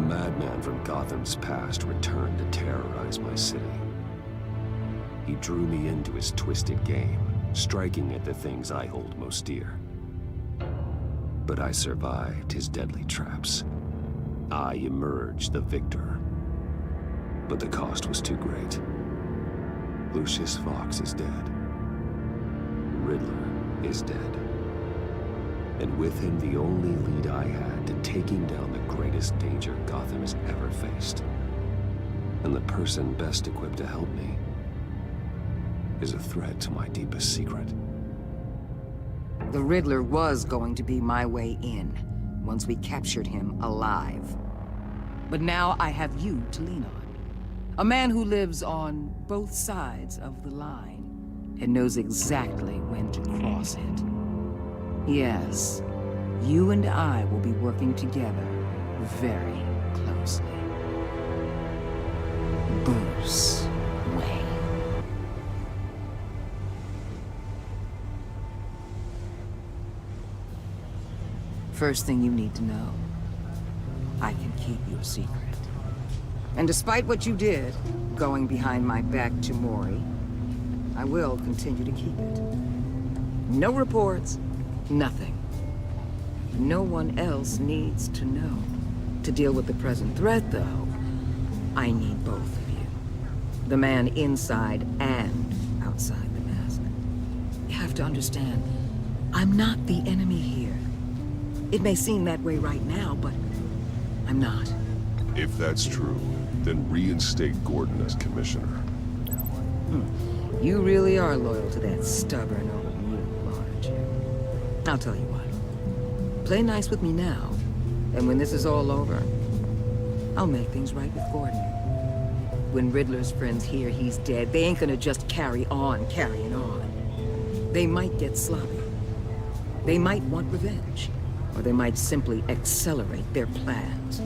madman from Gotham's past returned to terrorize my city. He drew me into his twisted game, striking at the things I hold most dear. But I survived his deadly traps. I emerged the victor. But the cost was too great. Lucius Fox is dead. Riddler is dead. And with him, the only lead I had to taking down the greatest danger Gotham has ever faced. And the person best equipped to help me is a threat to my deepest secret. The Riddler was going to be my way in, once we captured him alive. But now I have you to lean on. A man who lives on both sides of the line and knows exactly when to cross it. Yes, you and I will be working together very closely. Bruce Wayne. First thing you need to know, I can keep your secret. And despite what you did, going behind my back to Mori, I will continue to keep it. No reports, nothing. No one else needs to know. To deal with the present threat, though, I need both of you. The man inside and outside the mask. You have to understand, I'm not the enemy here. It may seem that way right now, but I'm not. If that's true, then reinstate Gordon as commissioner. You really are loyal to that stubborn old mule, aren't you? I'll tell you what. Play nice with me now, and when this is all over, I'll make things right with Gordon. When Riddler's friends hear he's dead, they ain't gonna just carry on carrying on. They might get sloppy. They might want revenge, or they might simply accelerate their plans.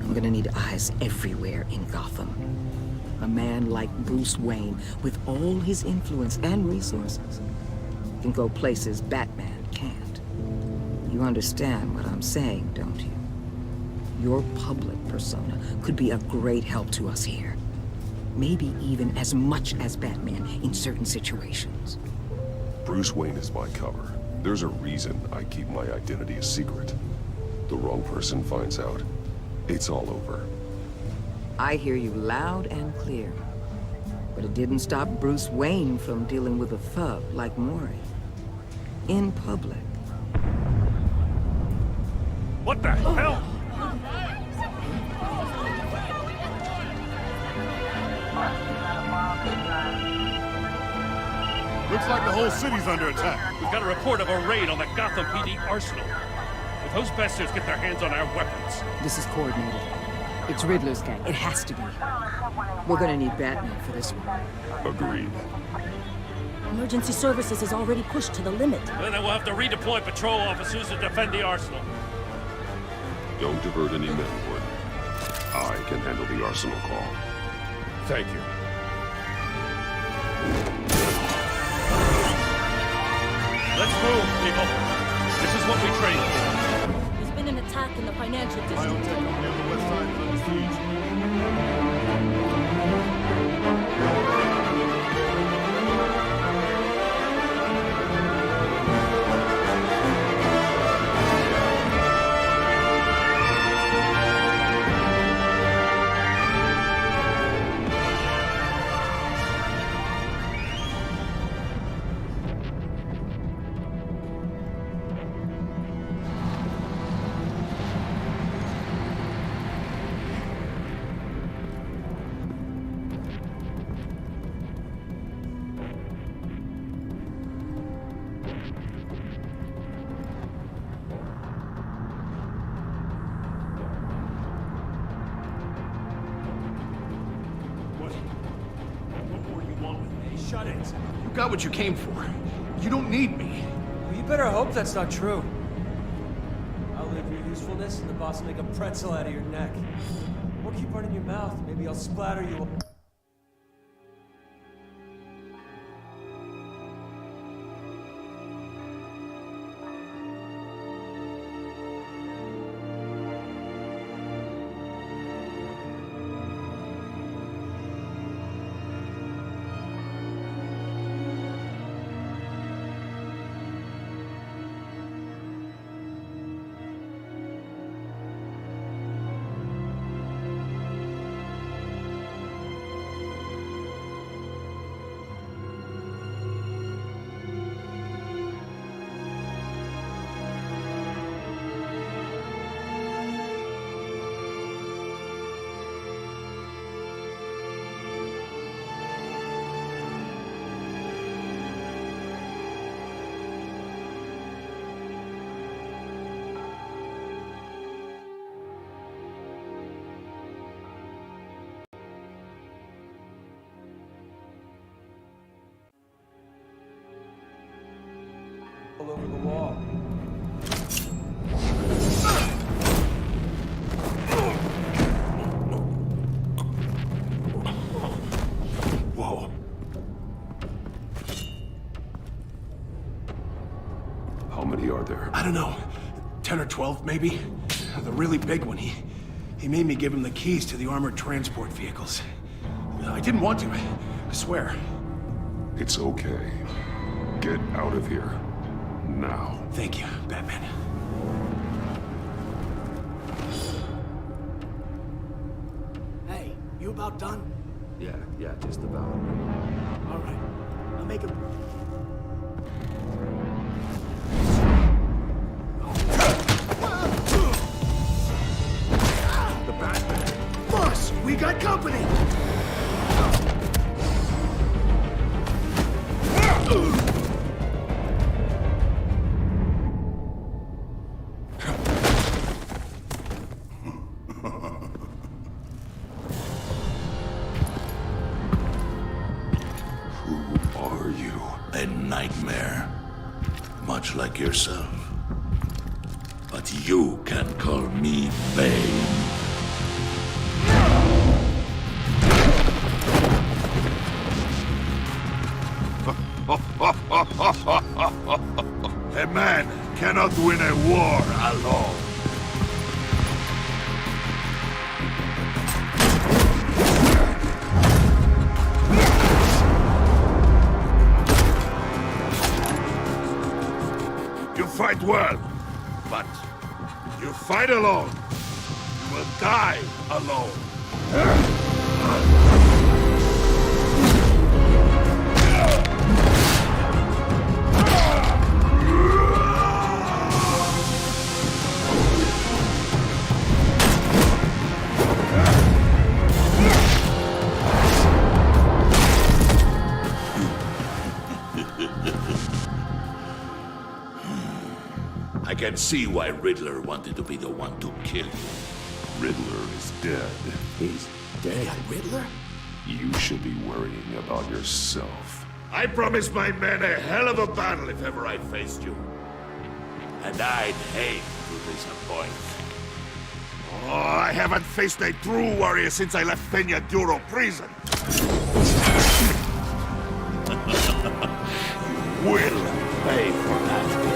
I'm gonna need eyes everywhere in Gotham. A man like Bruce Wayne, with all his influence and resources, can go places Batman can't. You understand what I'm saying, don't you? Your public persona could be a great help to us here. Maybe even as much as Batman in certain situations. Bruce Wayne is my cover. There's a reason I keep my identity a secret. The wrong person finds out, it's all over. I hear you loud and clear. But it didn't stop Bruce Wayne from dealing with a thug like Mori. In public. What the hell? Looks like the whole city's under attack. We've got a report of a raid on the Gotham PD arsenal. If those bastards get their hands on our weapons... This is coordinated. It's Riddler's gang. It has to be. We're gonna need Batman for this one. Agreed. Emergency services is already pushed to the limit. Then we'll have to redeploy patrol officers to defend the arsenal. Don't divert any men, Wood. I can handle the arsenal call. Thank you. Let's move, people. This is what we trained for. There's been an attack in the financial district. Biotech company on the west side is under siege. Shut it. You got what you came for. You don't need me. Well, you better hope that's not true. I'll leave your usefulness and the boss will make a pretzel out of your neck. Or keep running your mouth. Maybe I'll splatter you. don't know, 10 or 12 maybe. The really big one, he made me give him the keys to the armored transport vehicles. I didn't want to, I swear. It's okay. Get out of here. Now. Thank you, Batman. Hey, you about done? Yeah, just about. All right. I'll make him... The Batman. Boss, we got company! A nightmare, much like yourself. But you can call me Bane. A man cannot win a war alone. You fight well, but you fight alone. You will die alone. I can see why Riddler wanted to be the one to kill you. Riddler is dead. He's dead. Riddler? You should be worrying about yourself. I promised my men a hell of a battle if ever I faced you. And I'd hate to disappoint. Oh, I haven't faced a true warrior since I left Peña Duro prison. You will pay for that.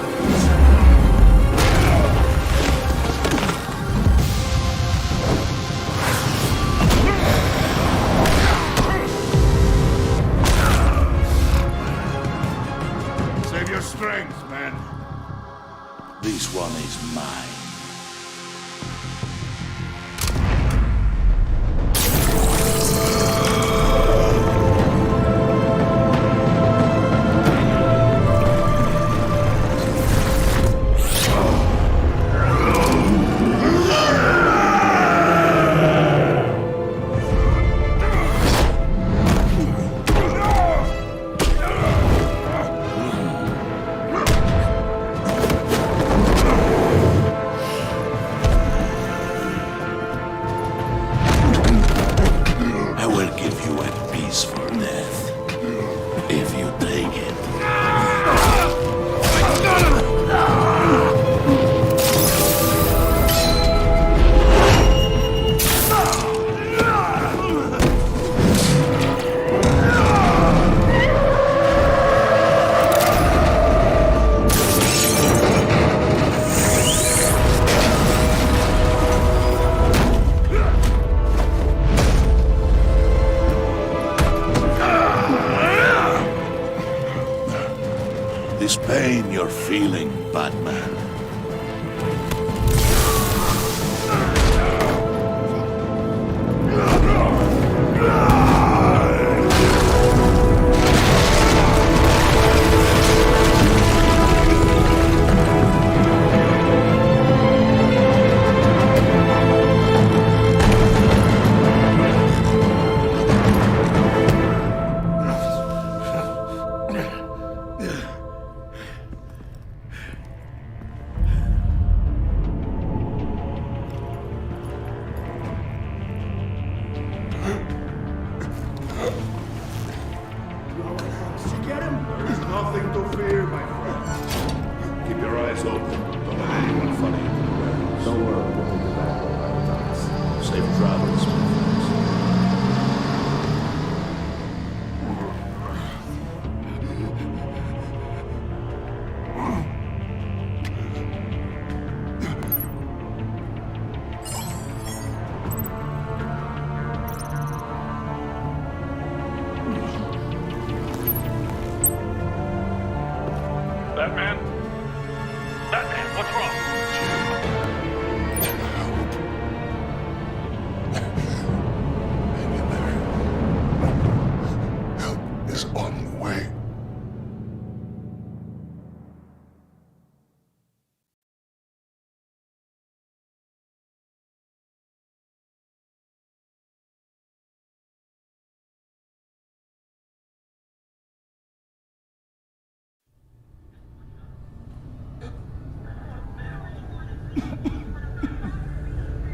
Strength, man. This one is mine. This pain you're feeling, Batman. Batman? Batman, what's wrong? Hang in there. Help is on the way.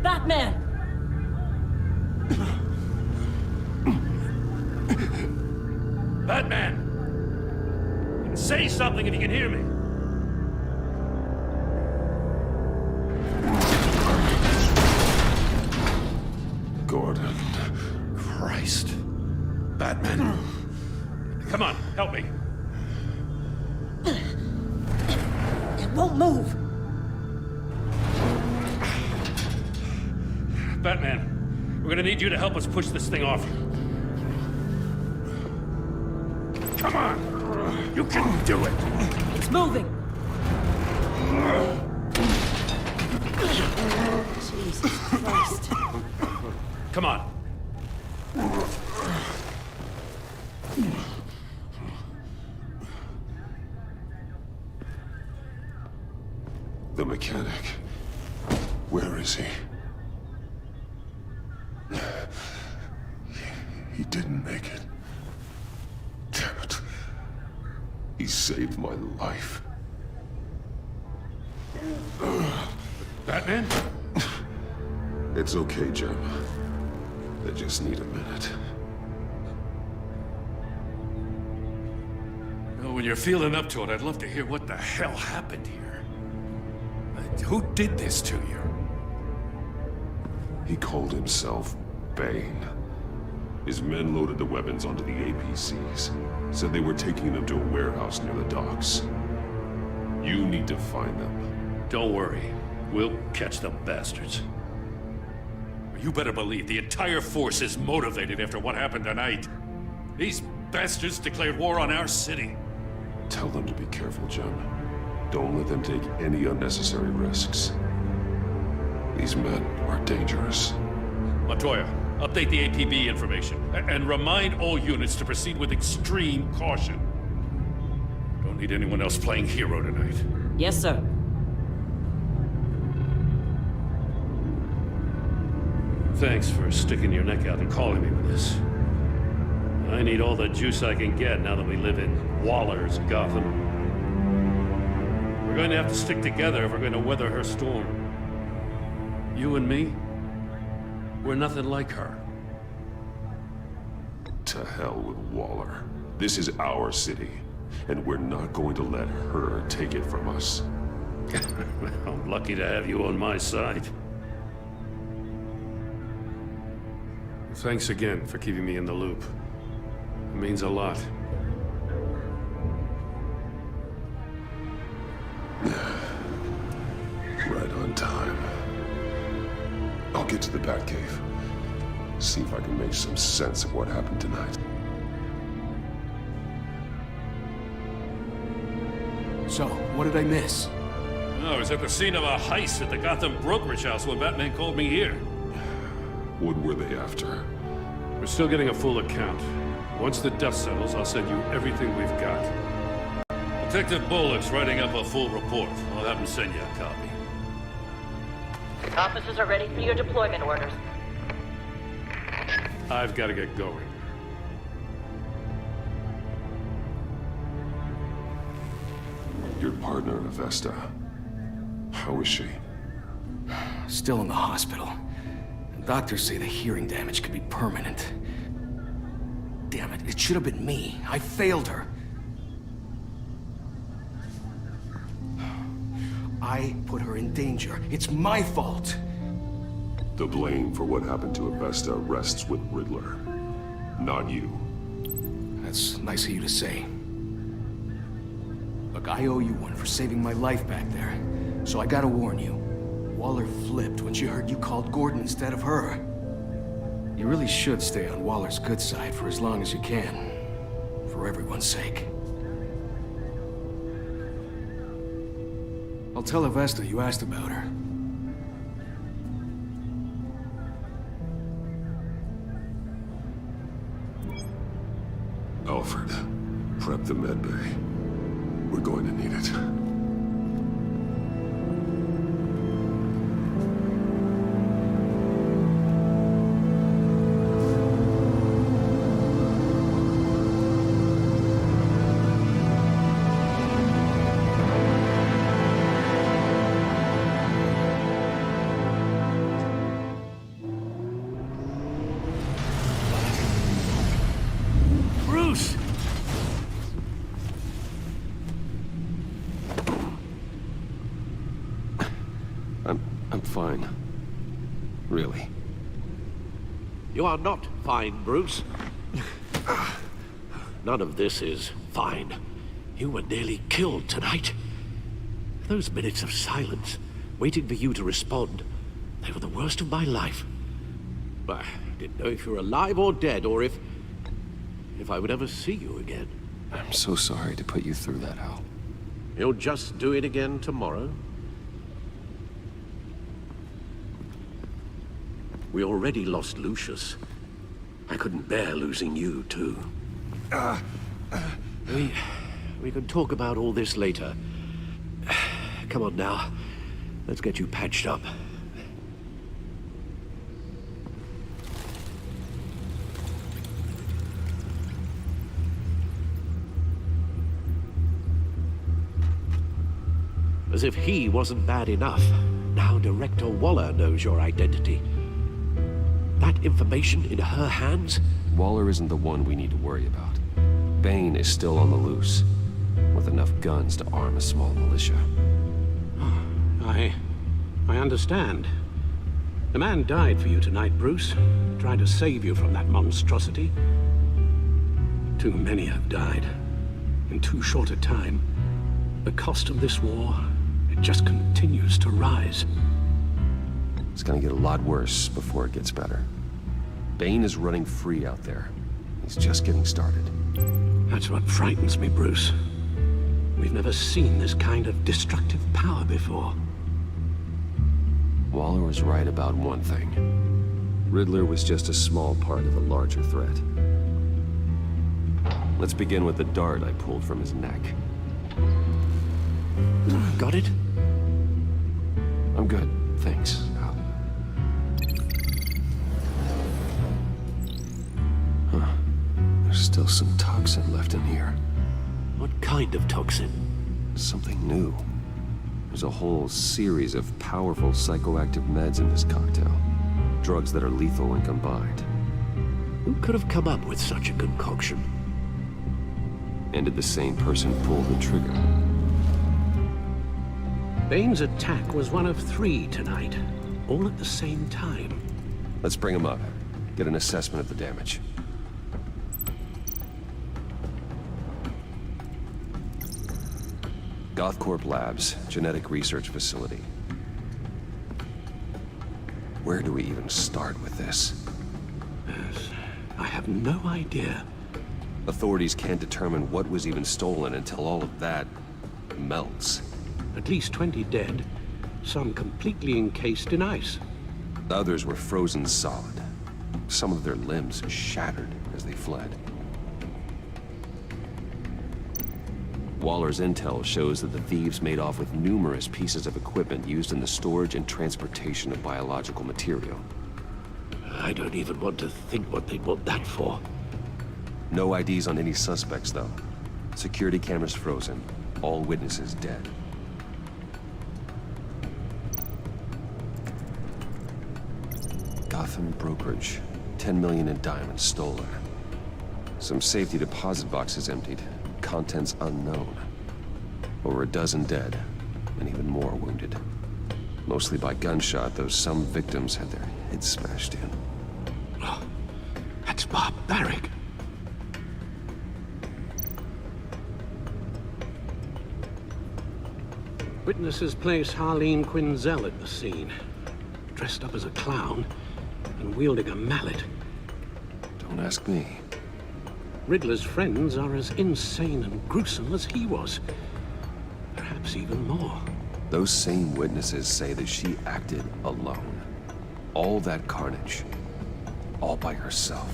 Batman! Batman! Say something if you can hear me. Gordon. Christ. Batman. Come on, help me. It won't move! Batman, we're gonna need you to help us push this thing off. Come on! You can do it! It's moving! Jesus Christ. Come on. The mechanic. Where is he? He didn't make it. Damn it. He saved my life. Batman? It's okay, Jim. I just need a minute. Well, when you're feeling up to it, I'd love to hear what the hell happened here. Who did this to you? He called himself Bane. His men loaded the weapons onto the APCs. Said they were taking them to a warehouse near the docks. You need to find them. Don't worry. We'll catch the bastards. You better believe the entire force is motivated after what happened tonight. These bastards declared war on our city. Tell them to be careful, Jim. Don't let them take any unnecessary risks. These men are dangerous. Montoya, update the APB information. And remind all units to proceed with extreme caution. Don't need anyone else playing hero tonight. Yes, sir. Thanks for sticking your neck out and calling me with this. I need all the juice I can get now that we live in Waller's Gotham. We're going to have to stick together if we're going to weather her storm. You and me, we're nothing like her. To hell with Waller. This is our city, and we're not going to let her take it from us. I'm lucky to have you on my side. Thanks again for keeping me in the loop. It means a lot. Right on time. I'll get to the Batcave. See if I can make some sense of what happened tonight. So, what did I miss? I was at the scene of a heist at the Gotham brokerage house when Batman called me here. What were they after? We're still getting a full account. Once the dust settles, I'll send you everything we've got. Detective Bullock's writing up a full report. I'll have him send you a copy. Officers are ready for your deployment orders. I've got to get going. Your partner, Vesta. How is she? Still in the hospital. Doctors say the hearing damage could be permanent. Damn it, it should have been me. I failed her. I put her in danger. It's my fault. The blame for what happened to Vesta rests with Riddler, not you. That's nice of you to say. Look, I owe you one for saving my life back there. So I gotta warn you. Waller flipped when she heard you called Gordon instead of her. You really should stay on Waller's good side for as long as you can. For everyone's sake. I'll tell Avesta you asked about her. Alfred, prep the med bay. We're going to need it. Bruce! I'm fine. Really. You are not fine, Bruce. None of this is fine. You were nearly killed tonight. Those minutes of silence, waiting for you to respond, they were the worst of my life. I didn't know if you were alive or dead, or if I would ever see you again. I'm so sorry to put you through that, Al. You'll just do it again tomorrow? We already lost Lucius. I couldn't bear losing you, too. We can talk about all this later. Come on now. Let's get you patched up. As if he wasn't bad enough, now Director Waller knows your identity. That information in her hands? Waller isn't the one we need to worry about. Bane is still on the loose, with enough guns to arm a small militia. I understand. The man died for you tonight, Bruce. Trying to save you from that monstrosity. Too many have died. In too short a time. The cost of this war, it just continues to rise. It's gonna get a lot worse before it gets better. Bane is running free out there. He's just getting started. That's what frightens me, Bruce. We've never seen this kind of destructive power before. Waller was right about one thing. Riddler was just a small part of a larger threat. Let's begin with the dart I pulled from his neck. Got it? I'm good, thanks. Huh. There's still some toxin left in here. What kind of toxin? Something new. There's a whole series of powerful psychoactive meds in this cocktail. Drugs that are lethal when combined. Who could have come up with such a concoction? And did the same person pull the trigger? Bane's attack was one of 3 tonight, all at the same time. Let's bring him up. Get an assessment of the damage. Gothcorp Labs, genetic research facility. Where do we even start with this? Yes, I have no idea. Authorities can't determine what was even stolen until all of that melts. At least 20 dead, some completely encased in ice. Others were frozen solid. Some of their limbs shattered as they fled. Waller's intel shows that the thieves made off with numerous pieces of equipment used in the storage and transportation of biological material. I don't even want to think what they'd want that for. No IDs on any suspects, though. Security cameras frozen. All witnesses dead. Gotham brokerage. 10 million in diamonds stolen. Some safety deposit boxes emptied. Contents unknown. Over a dozen dead, and even more wounded. Mostly by gunshot, though some victims had their heads smashed in. Oh, that's barbaric. Witnesses place Harleen Quinzel at the scene, dressed up as a clown and wielding a mallet. Don't ask me. Riddler's friends are as insane and gruesome as he was. Perhaps even more. Those same witnesses say that she acted alone. All that carnage, all by herself.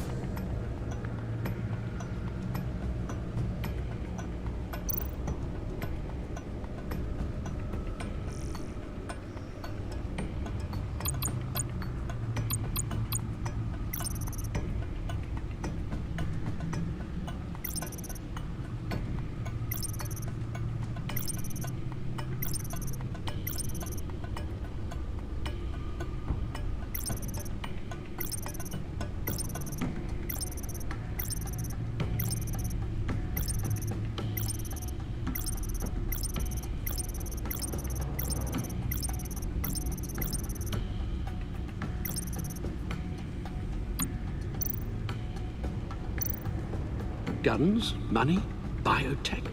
Guns, money, biotech.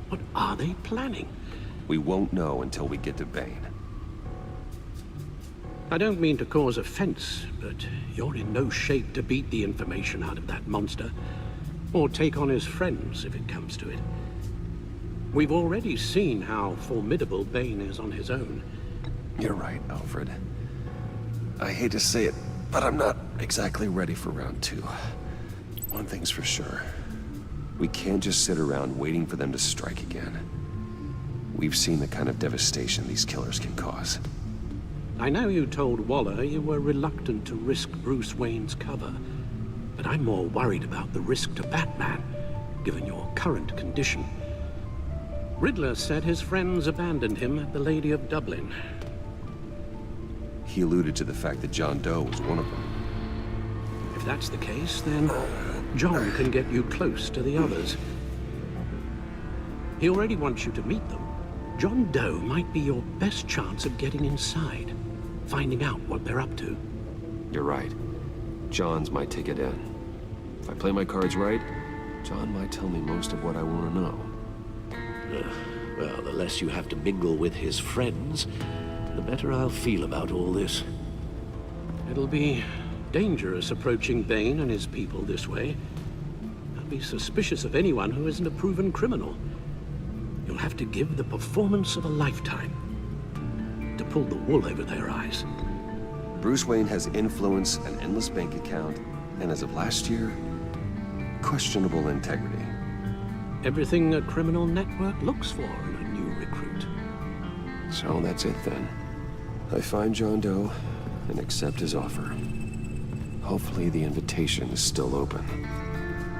What are they planning? We won't know until we get to Bane. I don't mean to cause offense, but you're in no shape to beat the information out of that monster, or take on his friends if it comes to it. We've already seen how formidable Bane is on his own. You're right, Alfred. I hate to say it, but I'm not exactly ready for round 2. One thing's for sure. We can't just sit around waiting for them to strike again. We've seen the kind of devastation these killers can cause. I know you told Waller you were reluctant to risk Bruce Wayne's cover, but I'm more worried about the risk to Batman, given your current condition. Riddler said his friends abandoned him at the Lady of Dublin. He alluded to the fact that John Doe was one of them. If that's the case, then John can get you close to the others. He already wants you to meet them. John Doe might be your best chance of getting inside, finding out what they're up to. You're right. John's my ticket in. If I play my cards right, John might tell me most of what I want to know. Well, the less you have to mingle with his friends, the better I'll feel about all this. It'll be dangerous approaching Bane and his people this way. I'll be suspicious of anyone who isn't a proven criminal. You'll have to give the performance of a lifetime to pull the wool over their eyes. Bruce Wayne has influence, an endless bank account, and as of last year, questionable integrity. Everything a criminal network looks for in a new recruit. So that's it then. I find John Doe and accept his offer. Hopefully the invitation is still open.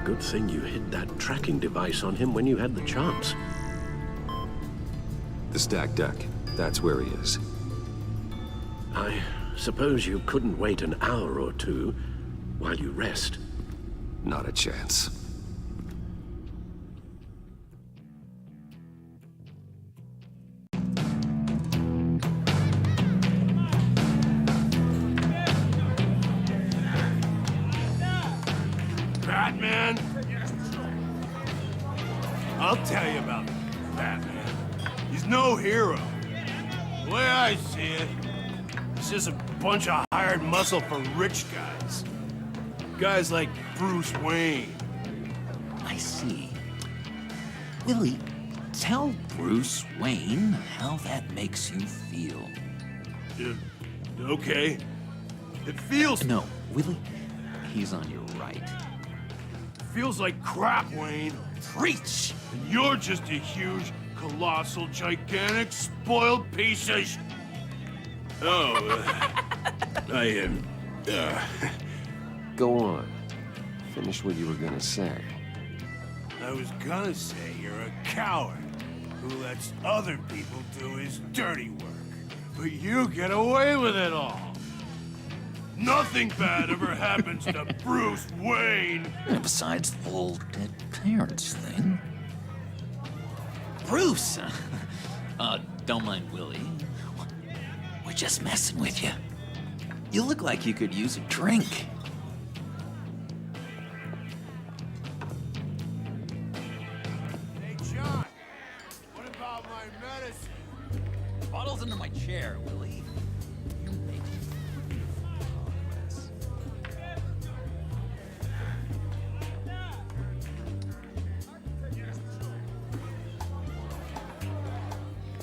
Good thing you hid that tracking device on him when you had the chance. The stacked deck, that's where he is. I suppose you couldn't wait an hour or two while you rest. Not a chance. Batman? I'll tell you about Batman. He's no hero. The way I see it, he's just a bunch of hired muscle for rich guys. Guys like Bruce Wayne. I see. Willie, tell Bruce Wayne how that makes you feel. Okay. It feels... No, Willie, he's on your right. Feels like crap, Wayne. Preach! And you're just a huge, colossal, gigantic, spoiled piece of sh... Oh, I am... Go on. Finish what you were gonna say. I was gonna say you're a coward who lets other people do his dirty work. But you get away with it all. Nothing bad ever happens to Bruce Wayne. And besides the whole dead parents thing. Bruce! Don't mind Willie. We're just messing with you. You look like you could use a drink. Hey, John. What about my medicine? Bottle's under my chair, Willie. You make progress.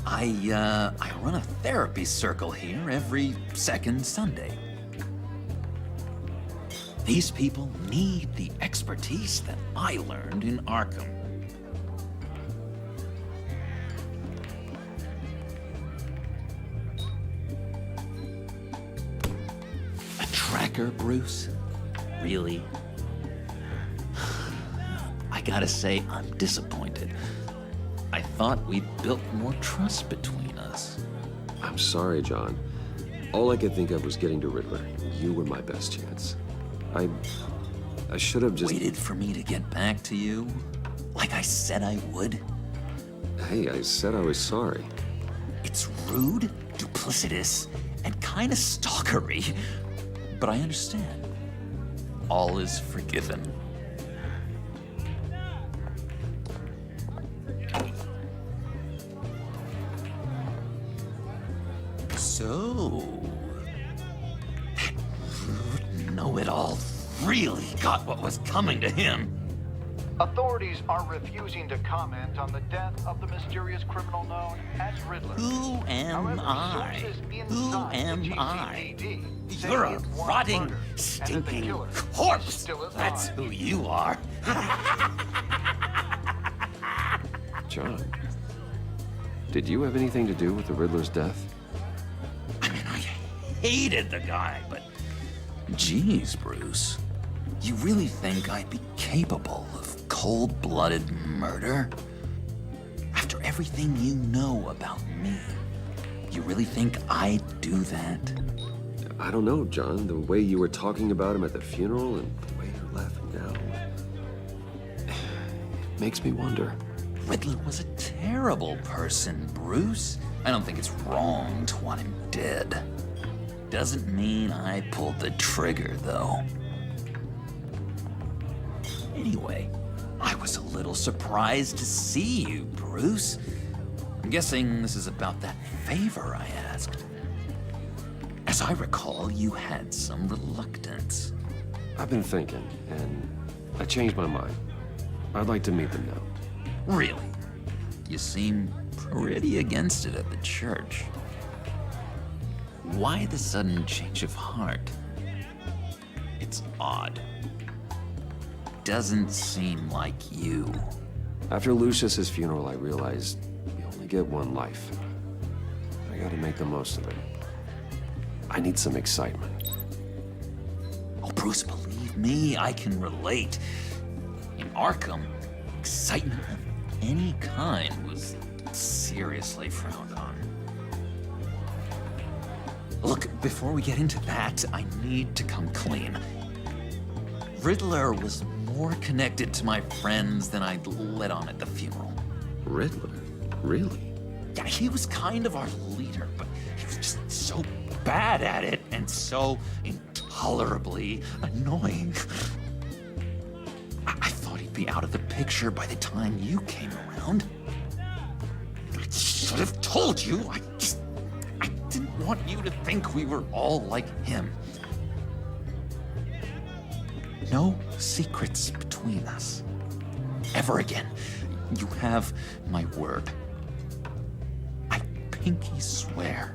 I run a therapy circle here every second Sunday. These people need the expertise that I learned in Arkham. A tracker, Bruce? Really? I gotta say, I'm disappointed. I thought we'd built more trust between us. I'm sorry, John. All I could think of was getting to Riddler. You were my best chance. I should have just... Waited for me to get back to you? Like I said I would? Hey, I said I was sorry. It's rude, duplicitous, and kinda stalkery. But I understand. All is forgiven. So... that rude know-it-all really got what was coming to him. Authorities are refusing to comment on the death of the mysterious criminal known as Riddler. Who am I? Who am I? You're a rotting, stinking corpse. That's who you are. John, did you have anything to do with the Riddler's death? I mean, I hated the guy, but... Geez, Bruce. You really think I'd be capable of cold-blooded murder? After everything you know about me, you really think I'd do that? I don't know, John. The way you were talking about him at the funeral and the way you're laughing now... it makes me wonder. Riddler was a terrible person, Bruce. I don't think it's wrong to want him dead. Doesn't mean I pulled the trigger, though. Anyway, I was a little surprised to see you, Bruce. I'm guessing this is about that favor I asked. As I recall, you had some reluctance. I've been thinking, and I changed my mind. I'd like to meet them now. Really? You seem pretty against it at the church. Why the sudden change of heart? It's odd. Doesn't seem like you. After Lucius's funeral, I realized you only get one life. I gotta make the most of it. I need some excitement. Oh, Bruce, believe me, I can relate. In Arkham, excitement of any kind was seriously frowned on. Look, before we get into that, I need to come clean. Riddler was more connected to my friends than I'd let on at the funeral. Riddler? Really? Yeah, he was kind of our leader, but he was just so bad at it and so intolerably annoying. I thought he'd be out of the picture by the time you came around. I should have told you. I didn't want you to think we were all like him. No secrets between us. Ever again. You have my word. I pinky swear.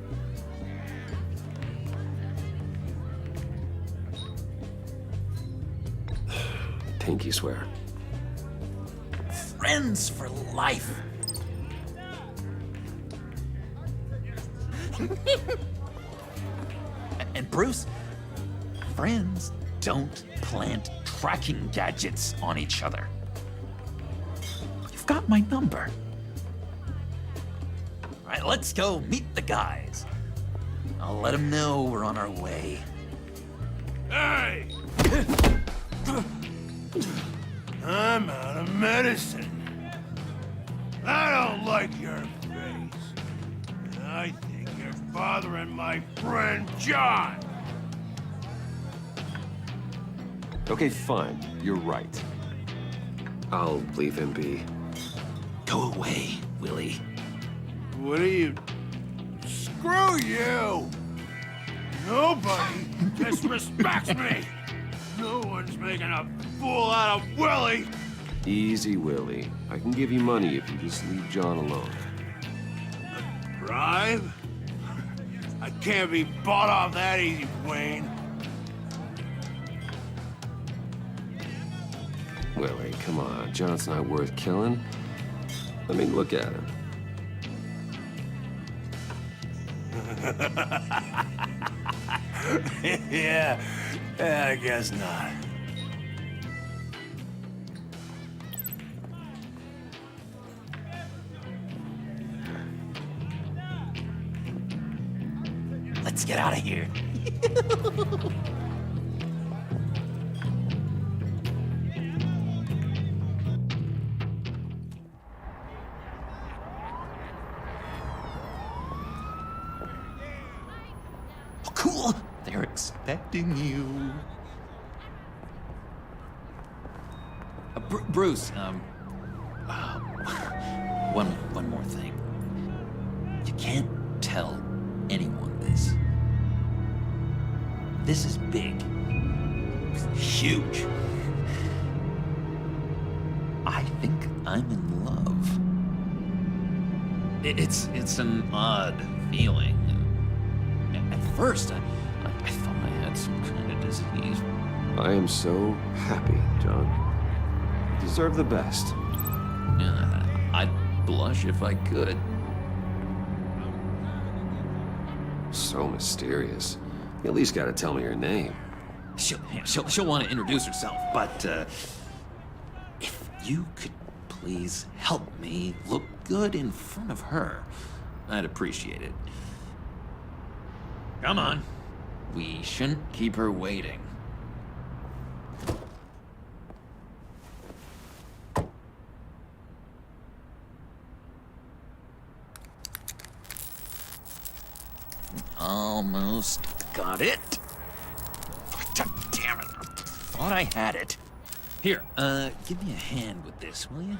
Pinky swear. Friends for life. And Bruce, friends don't plant tracking gadgets on each other. You've got my number. All right, let's go meet the guys. I'll let them know we're on our way. Hey! I'm out of medicine. I don't like your face. And I think you're bothering my friend John. Okay, fine. You're right. I'll leave him be. Go away, Willie. What are you... Screw you! Nobody disrespects me! No one's making a fool out of Willie! Easy, Willie. I can give you money if you just leave John alone. Bribe? I can't be bought off that easy, Wayne. Willie, come on. John's not worth killing. I mean, look at him. yeah, I guess not. Let's get out of here. Cool. They're expecting you. Bruce, one more thing. You can't tell anyone this. This is big. Huge. I think I'm in love. It's an odd feeling. At first, I thought I had some kind of disease. I am so happy, John. You deserve the best. Yeah, I'd blush if I could. So mysterious. You at least gotta tell me your name. She'll want to introduce herself, but if you could please help me look good in front of her, I'd appreciate it. Come on. We shouldn't keep her waiting. Almost got it. Damn it. Thought I had it. Here, give me a hand with this, will you?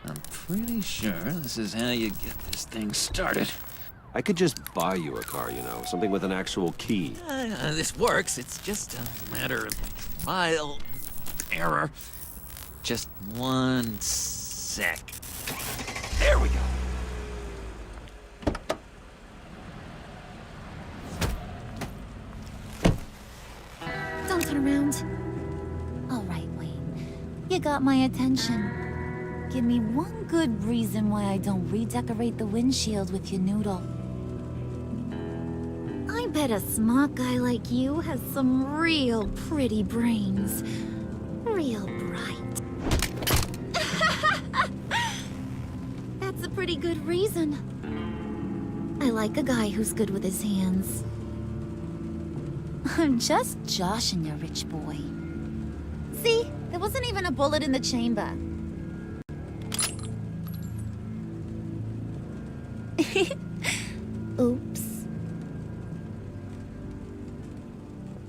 I'm pretty sure this is how you get this thing started. I could just buy you a car, you know, something with an actual key. This works. It's just a matter of trial and error. Just one sec. There we go. Don't turn around. All right, Wayne. You got my attention. Give me one good reason why I don't redecorate the windshield with your noodle. I bet a smart guy like you has some real pretty brains. Real bright. That's a pretty good reason. I like a guy who's good with his hands. I'm just joshing you, rich boy. See? There wasn't even a bullet in the chamber. Oops.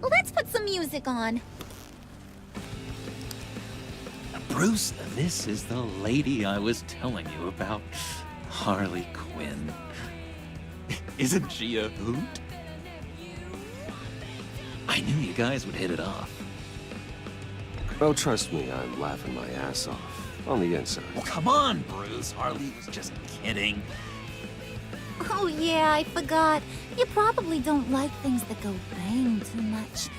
Let's put some music on. Bruce, this is the lady I was telling you about. Harley Quinn. Isn't she a hoot? I knew you guys would hit it off. Oh, trust me, I'm laughing my ass off. On the inside. Oh, come on, Bruce. Harley was just kidding. Oh yeah, I forgot. You probably don't like things that go bang too much.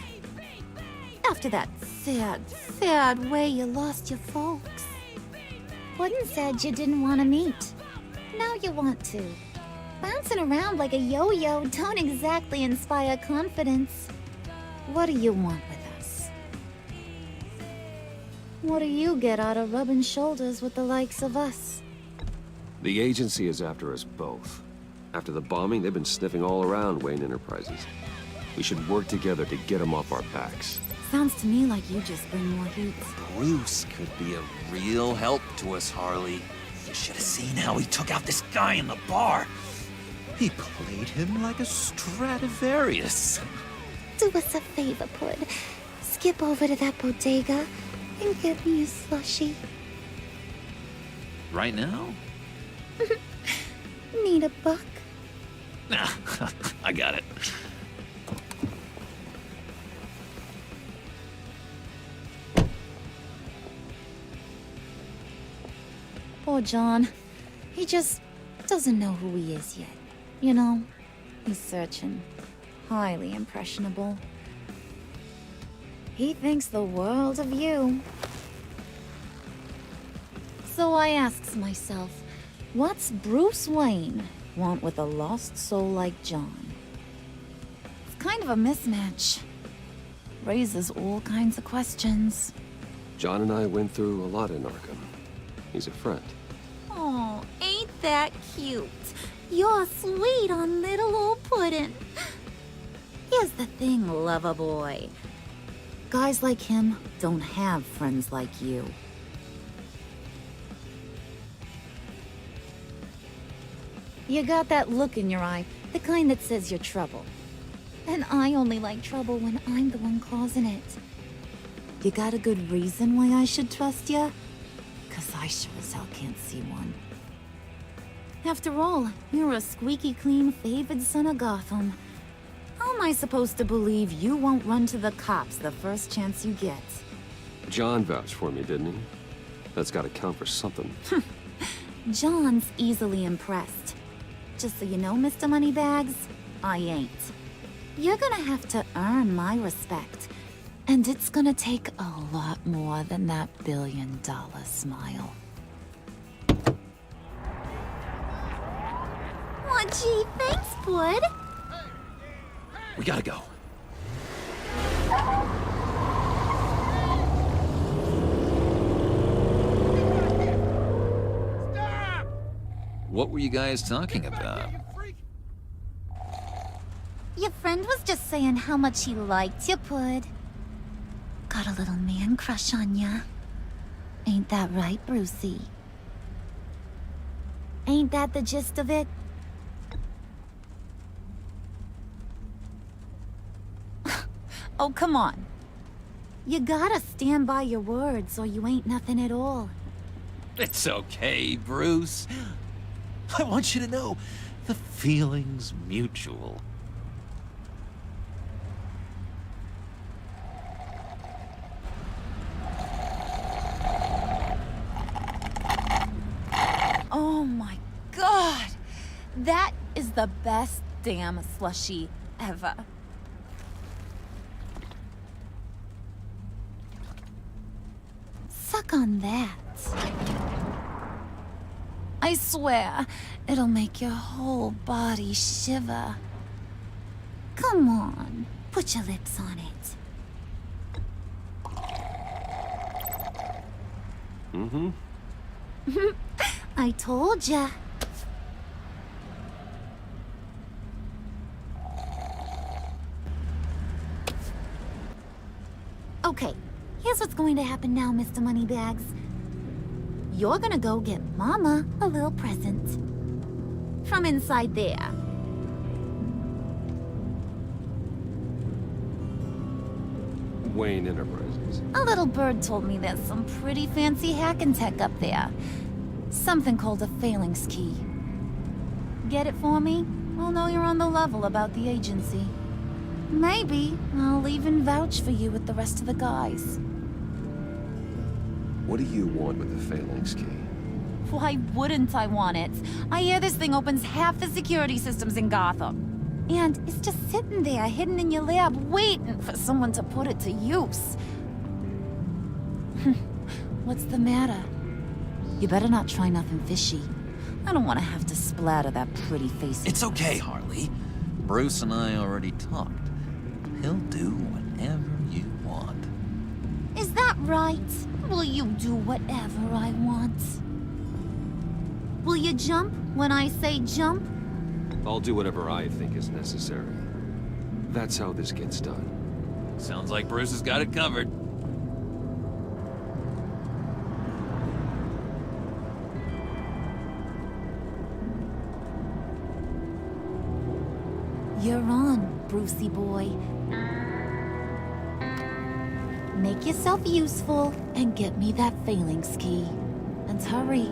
After that sad way you lost your folks. Wooden said you didn't want to meet. Now you want to. Bouncing around like a yo-yo don't exactly inspire confidence. What do you want with us? What do you get out of rubbing shoulders with the likes of us? The agency is after us both. After the bombing, they've been sniffing all around Wayne Enterprises. We should work together to get them off our backs. Sounds to me like you just bring more heat. Bruce could be a real help to us, Harley. You should have seen how he took out this guy in the bar. He played him like a Stradivarius. Do us a favor, Pud. Skip over to that bodega and get me a slushie. Right now? Need a buck? Nah, I got it. Poor John. He just Doesn't know who he is yet. You know, he's searching. Highly impressionable. He thinks the world of you. So I asks myself, what's Bruce Wayne want with a lost soul like John? It's kind of a mismatch. Raises all kinds of questions. John and I went through a lot in Arkham. He's a friend. Oh, ain't that cute? You're sweet on little old puddin'. Here's the thing, lover boy. Guys like him don't have friends like you. You got that look in your eye, the kind that says you're trouble. And I only like trouble when I'm the one causing it. You got a good reason why I should trust you? 'Cause I sure as hell can't see one. After all, you're a squeaky clean favored son of Gotham. How am I supposed to believe you won't run to the cops the first chance you get? John vouched for me, didn't he? That's gotta count for something. John's easily impressed. Just so you know, Mr. Moneybags, I ain't. You're gonna have to earn my respect. And it's gonna take a lot more than that $1 billion smile. Aw, gee, thanks, bud. We gotta go. What were you guys talking about? Your friend was just saying how much he liked you, bud. Got a little man crush on ya. Ain't that right, Brucey? Ain't that the gist of it? Oh, come on. You gotta stand by your words or you ain't nothing at all. It's okay, Bruce. I want you to know, the feeling's mutual. Oh my god! That is the best damn slushie ever. Suck on that. I swear, it'll make your whole body shiver. Come on, put your lips on it. Mm-hmm. I told ya. Okay, here's what's going to happen now, Mr. Moneybags. You're gonna go get Mama a little present. From inside there. Wayne Enterprises. A little bird told me there's some pretty fancy hacking tech up there. Something called a phalanx key. Get it for me? I'll know you're on the level about the agency. Maybe I'll even vouch for you with the rest of the guys. What do you want with the phalanx key? Why wouldn't I want it? I hear this thing opens half the security systems in Gotham. And it's just sitting there, hidden in your lab, waiting for someone to put it to use. What's the matter? You better not try nothing fishy. I don't want to have to splatter that pretty face. It's okay, Harley. Bruce and I already talked. He'll do whatever you want. Is that right? Will you do whatever I want? Will you jump when I say jump? I'll do whatever I think is necessary. That's how this gets done. Sounds like Bruce has got it covered. You're on, Brucey boy. Make yourself useful and get me that phalanx key. And hurry.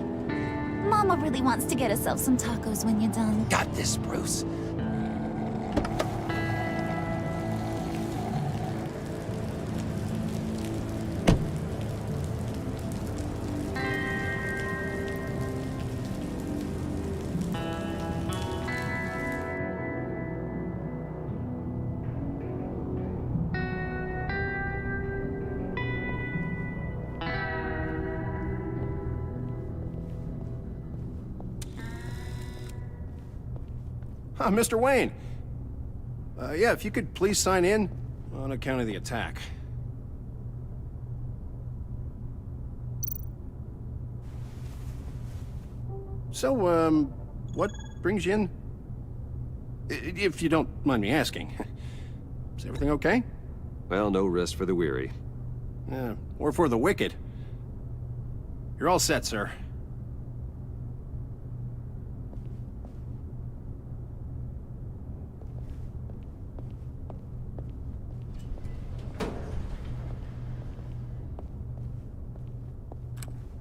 Mama really wants to get herself some tacos when you're done. Got this, Bruce. Mr. Wayne. Yeah, if you could please sign in on account of the attack. So, what brings you in? If you don't mind me asking. Is everything okay? Well, no rest for the weary. Or for the wicked. You're all set, sir.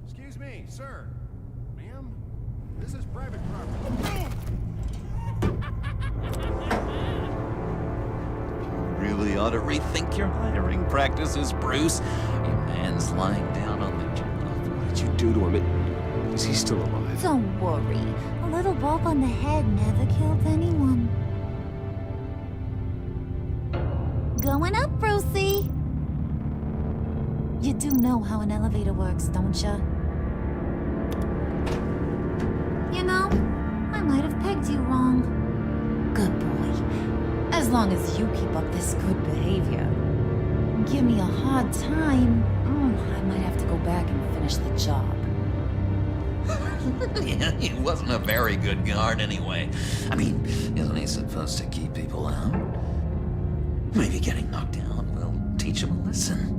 Excuse me, sir. Ma'am? This is private property. Really ought to rethink your hiring practices, Bruce. Your man's lying down on the job. What did you do to him? Is he still alive? Don't worry. A little bump on the head never killed anyone. Going up, Brucey. You do know how an elevator works, don't ya? You know, I might have pegged you wrong. Good boy. As long as you keep up this good behavior. Give me a hard time, I might have to go back and finish the job. Yeah, he wasn't a very good guard anyway. I mean, isn't he supposed to keep people out? Maybe getting knocked down will teach him a lesson.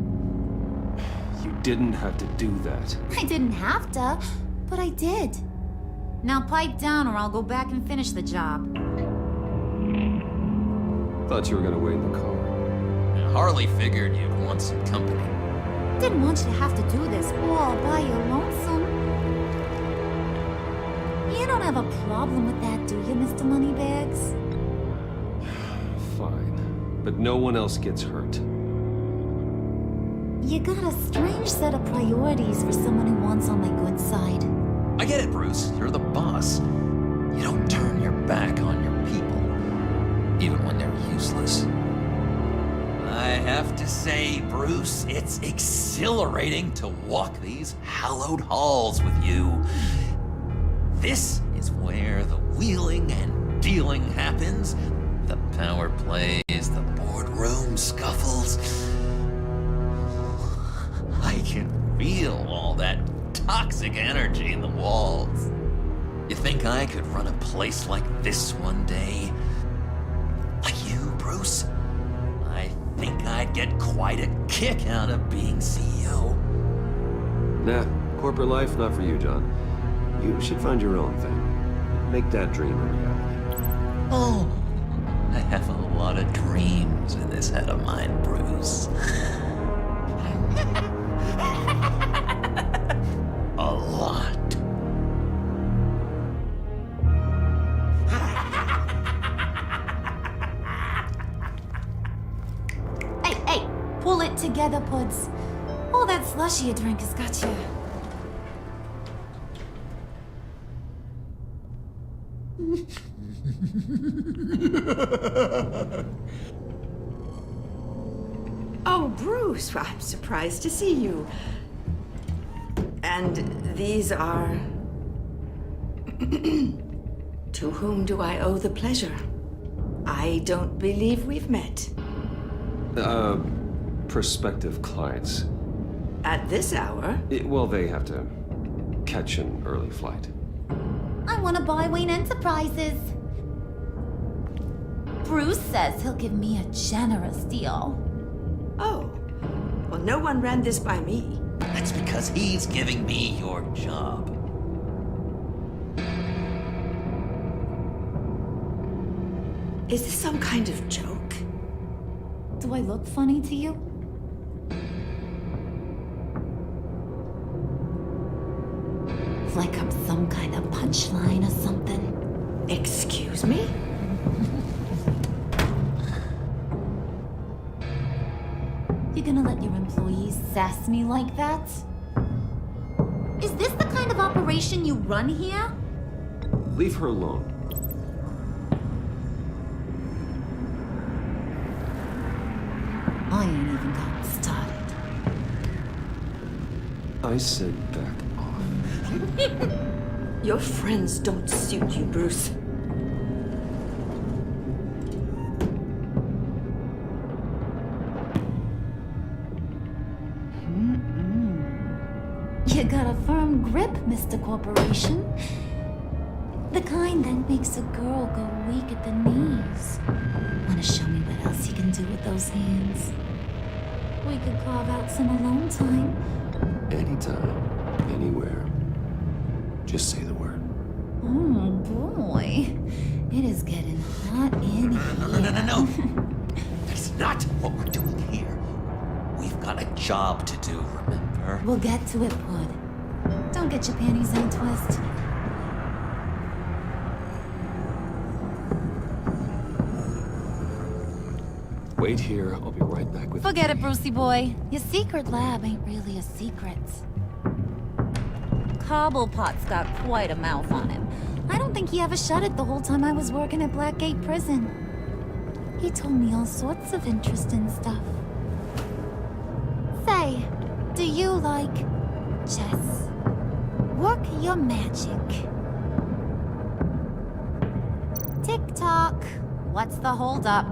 You didn't have to do that. I didn't have to, but I did. Now pipe down or I'll go back and finish the job. Thought you were gonna wait in the car. Harley figured you'd want some company. Didn't want you to have to do this all by your lonesome. You don't have a problem with that, do you, Mr. Moneybags? Fine. But no one else gets hurt. You got a strange set of priorities for someone who wants on my good side. I get it, Bruce. You're the boss. You don't turn your back on your people, even when they're useless. I have to say, Bruce, it's exhilarating to walk these hallowed halls with you. This is where the wheeling and dealing happens, the power plays, the boardroom scuffles. I can feel all that toxic energy in the walls. You think I could run a place like this one day? Like you, Bruce? I think I'd get quite a kick out of being CEO. Nah, corporate life, not for you, John. You should find your own thing. Make that dream a reality. Oh, I have a lot of dreams in this head of mine, Bruce. A lot. Hey, pull it together, Puds. All that slushy you drink has got you. Oh, Bruce, well, I'm surprised to see you. And these are... To whom do I owe the pleasure? I don't believe we've met. Prospective clients. At this hour? Well, they have to catch an early flight. I want to buy Wayne Enterprises. Bruce says he'll give me a generous deal. Oh, well, no one ran this by me. That's because he's giving me your job. Is this some kind of joke? Do I look funny to you? Like I'm some kind of punchline or something? Excuse me? You gonna let your employees sass me like that? Is this the kind of operation you run here? Leave her alone. I ain't even gotten started. I said back off. Your friends don't suit you, Bruce. You got a firm grip, Mr. Corporation. The kind that makes a girl go weak at the knees. Wanna show me what else you can do with those hands? We could carve out some alone time. Anytime, anywhere. Just say the word. Oh boy. It is getting hot in here. No. That's not what we're doing here. We've got a job to do, remember? We'll get to it, Pud. Don't get your panties in a twist. Wait here, I'll be right back with Forget it, Brucey boy. Your secret lab ain't really a secret. Cobblepot's got quite a mouth on him. I don't think he ever shut it the whole time I was working at Blackgate Prison. He told me all sorts of interesting stuff. Say, do you like chess? Work your magic. Tick-tock. What's the holdup?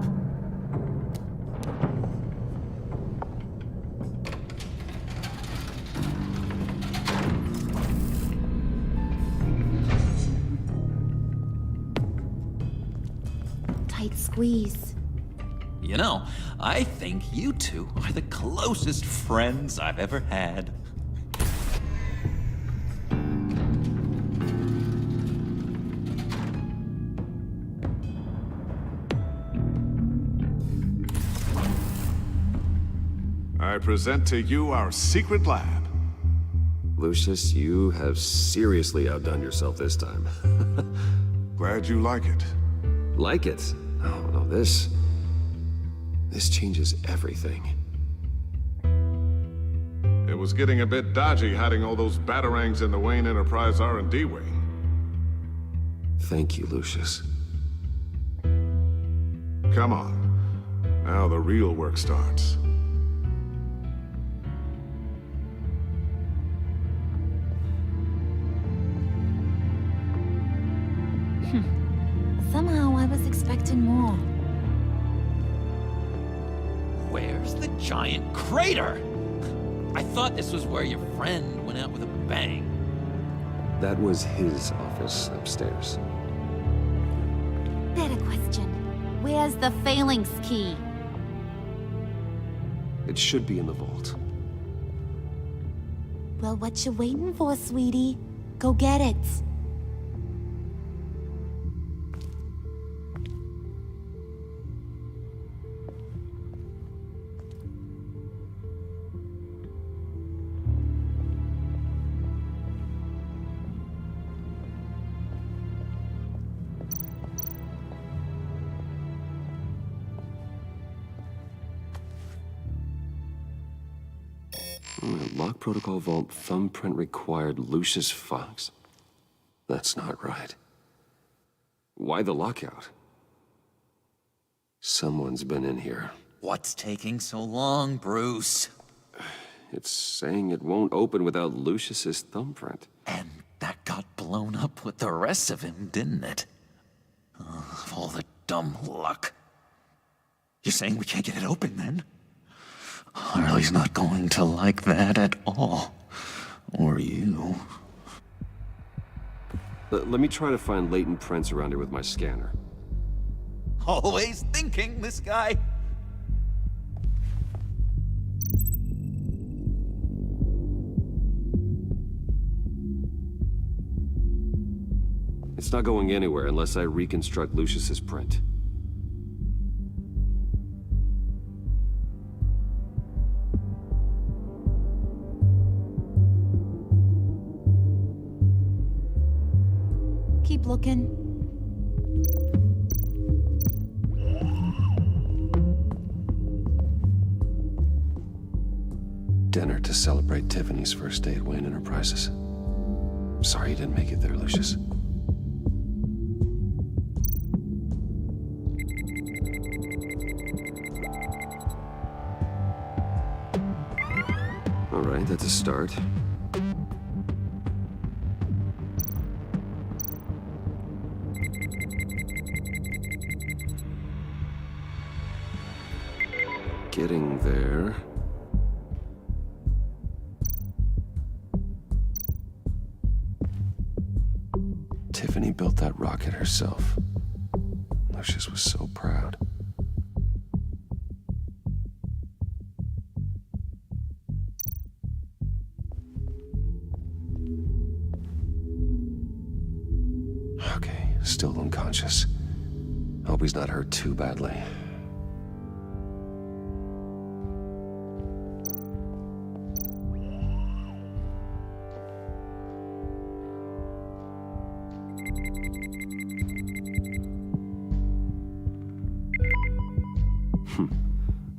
Tight squeeze. You know, I think you two are the closest friends I've ever had. I present to you our secret lab. Lucius, you have seriously outdone yourself this time. Glad you like it. Like it? Oh, no, this changes everything. It was getting a bit dodgy hiding all those batarangs in the Wayne Enterprise R&D wing. Thank you, Lucius. Come on. Now the real work starts. Somehow I was expecting more. Where's the giant crater? I thought this was where your friend went out with a bang. That was his office upstairs. Better question. Where's the phalanx key? It should be in the vault. Well, what you waiting for, sweetie? Go get it. Lock protocol vault thumbprint required Lucius Fox. That's not right. Why the lockout? Someone's been in here. What's taking so long, Bruce? It's saying it won't open without Lucius's thumbprint. And that got blown up with the rest of him, didn't it? Oh, all the dumb luck. You're saying we can't get it open, then? Harley's not going to like that at all. Or you. Let me try to find latent prints around here with my scanner. Always thinking, this guy. It's not going anywhere unless I reconstruct Lucius's print. Keep looking. Dinner to celebrate Tiffany's first day at Wayne Enterprises. Sorry you didn't make it there, Lucius. All right, that's a start. Getting there. Tiffany built that rocket herself. Lucius was so proud. Okay, still unconscious. Hope he's not hurt too badly.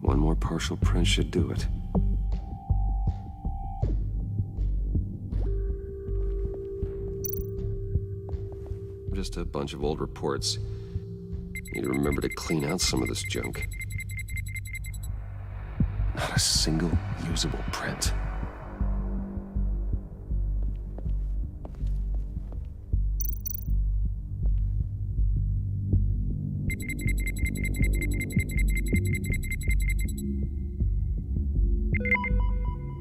One more partial print should do it. Just a bunch of old reports. Need to remember to clean out some of this junk. Not a single usable print.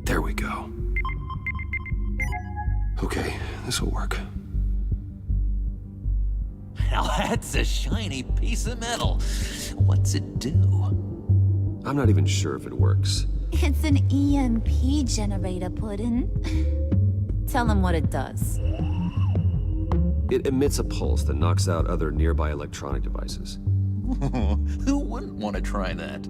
There we go. Okay, this will work. Now that's a shiny piece of metal. What's it do? I'm not even sure if it works. It's an EMP generator, Puddin'. Tell him what it does. It emits a pulse that knocks out other nearby electronic devices. Who wouldn't want to try that?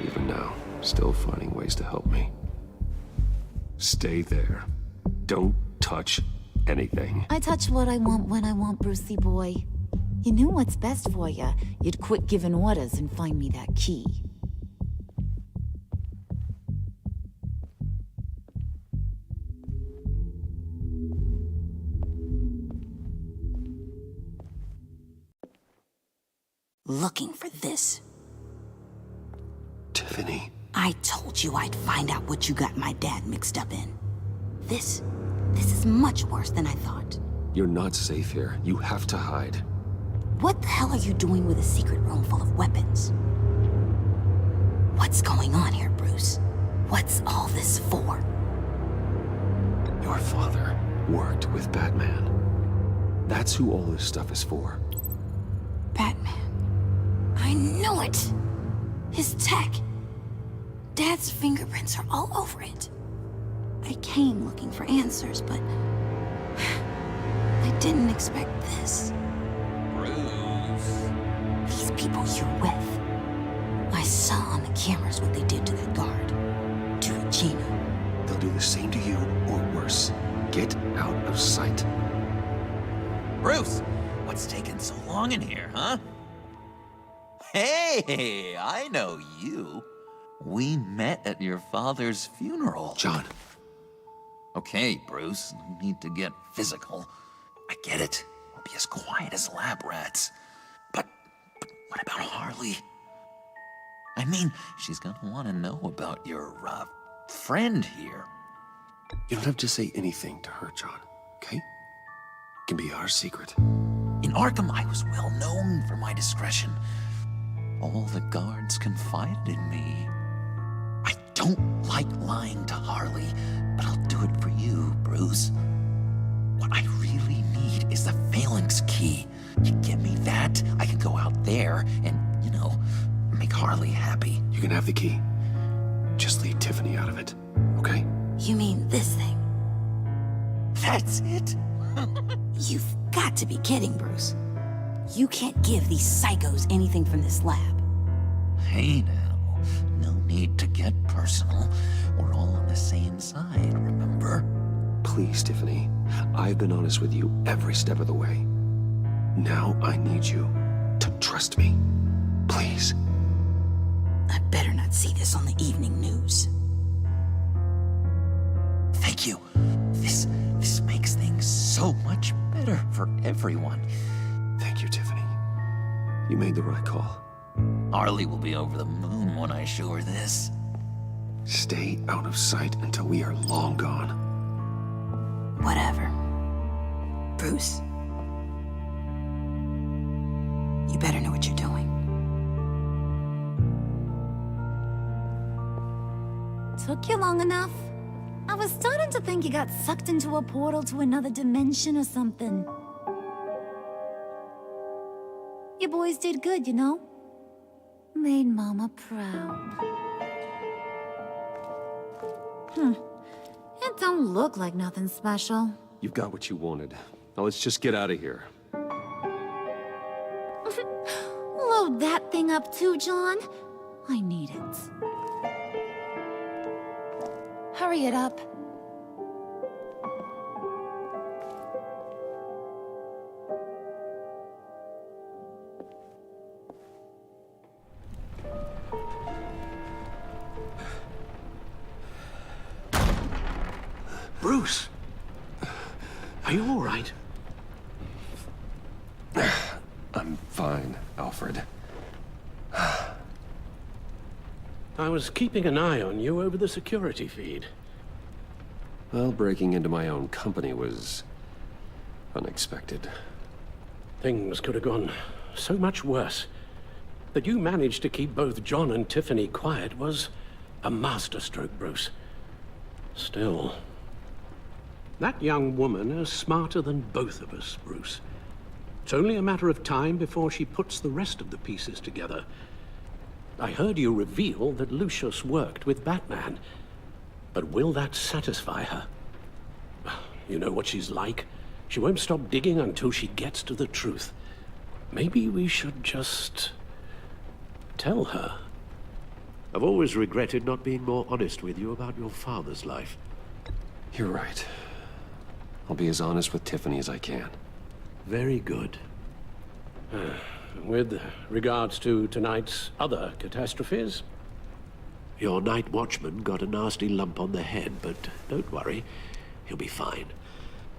Even now, still finding ways to help me. Stay there. Don't touch anything. I touch what I want when I want, Brucey boy. You knew what's best for you. You'd quit giving orders and find me that key. Looking for this. Tiffany. I told you I'd find out what you got my dad mixed up in. This is much worse than I thought. You're not safe here. You have to hide. What the hell are you doing with a secret room full of weapons? What's going on here, Bruce? What's all this for? Your father worked with Batman. That's who all this stuff is for. Batman. I knew it! His tech. Dad's fingerprints are all over it. I came looking for answers, but I didn't expect this. Bruce. These people you're with. I saw on the cameras what they did to that guard. To Regina. They'll do the same to you, or worse. Get out of sight. Bruce, what's taking so long in here, huh? Hey, I know you. We met at your father's funeral. John. Okay, Bruce, no need to get physical. I get it. We'll be as quiet as lab rats. But what about Harley? I mean, she's gonna want to know about your, friend here. You don't have to say anything to her, John, okay? It can be our secret. In Arkham, I was well known for my discretion. All the guards confided in me. I don't like lying to Harley, but I'll do it for you, Bruce. What I really need is the phalanx key. You give me that, I can go out there and, make Harley happy. You can have the key. Just leave Tiffany out of it, okay? You mean this thing? That's it? You've got to be kidding, Bruce. You can't give these psychos anything from this lab. Hey now, no need to get personal. We're all on the same side, remember? Please, Tiffany. I've been honest with you every step of the way. Now I need you to trust me. Please. I better not see this on the evening news. Thank you. This makes things so much better for everyone. Thank you, Tiffany. You made the right call. Harley will be over the moon when I show her this. Stay out of sight until we are long gone. Whatever. Bruce. You better know what you're doing. Took you long enough? I was starting to think you got sucked into a portal to another dimension or something. You boys did good, you know? Made Mama proud. It don't look like nothing special. You've got what you wanted. Now let's just get out of here. Load that thing up too, John. I need it. Hurry it up. Bruce! Are you all right? I'm fine, Alfred. I was keeping an eye on you over the security feed. Well, breaking into my own company was unexpected. Things could have gone so much worse. That you managed to keep both John and Tiffany quiet was a masterstroke, Bruce. Still, that young woman is smarter than both of us, Bruce. It's only a matter of time before she puts the rest of the pieces together. I heard you reveal that Lucius worked with Batman. But will that satisfy her? You know what she's like. She won't stop digging until she gets to the truth. Maybe we should just tell her. I've always regretted not being more honest with you about your father's life. You're right. I'll be as honest with Tiffany as I can. Very good. With regards to tonight's other catastrophes? Your night watchman got a nasty lump on the head, but don't worry, he'll be fine.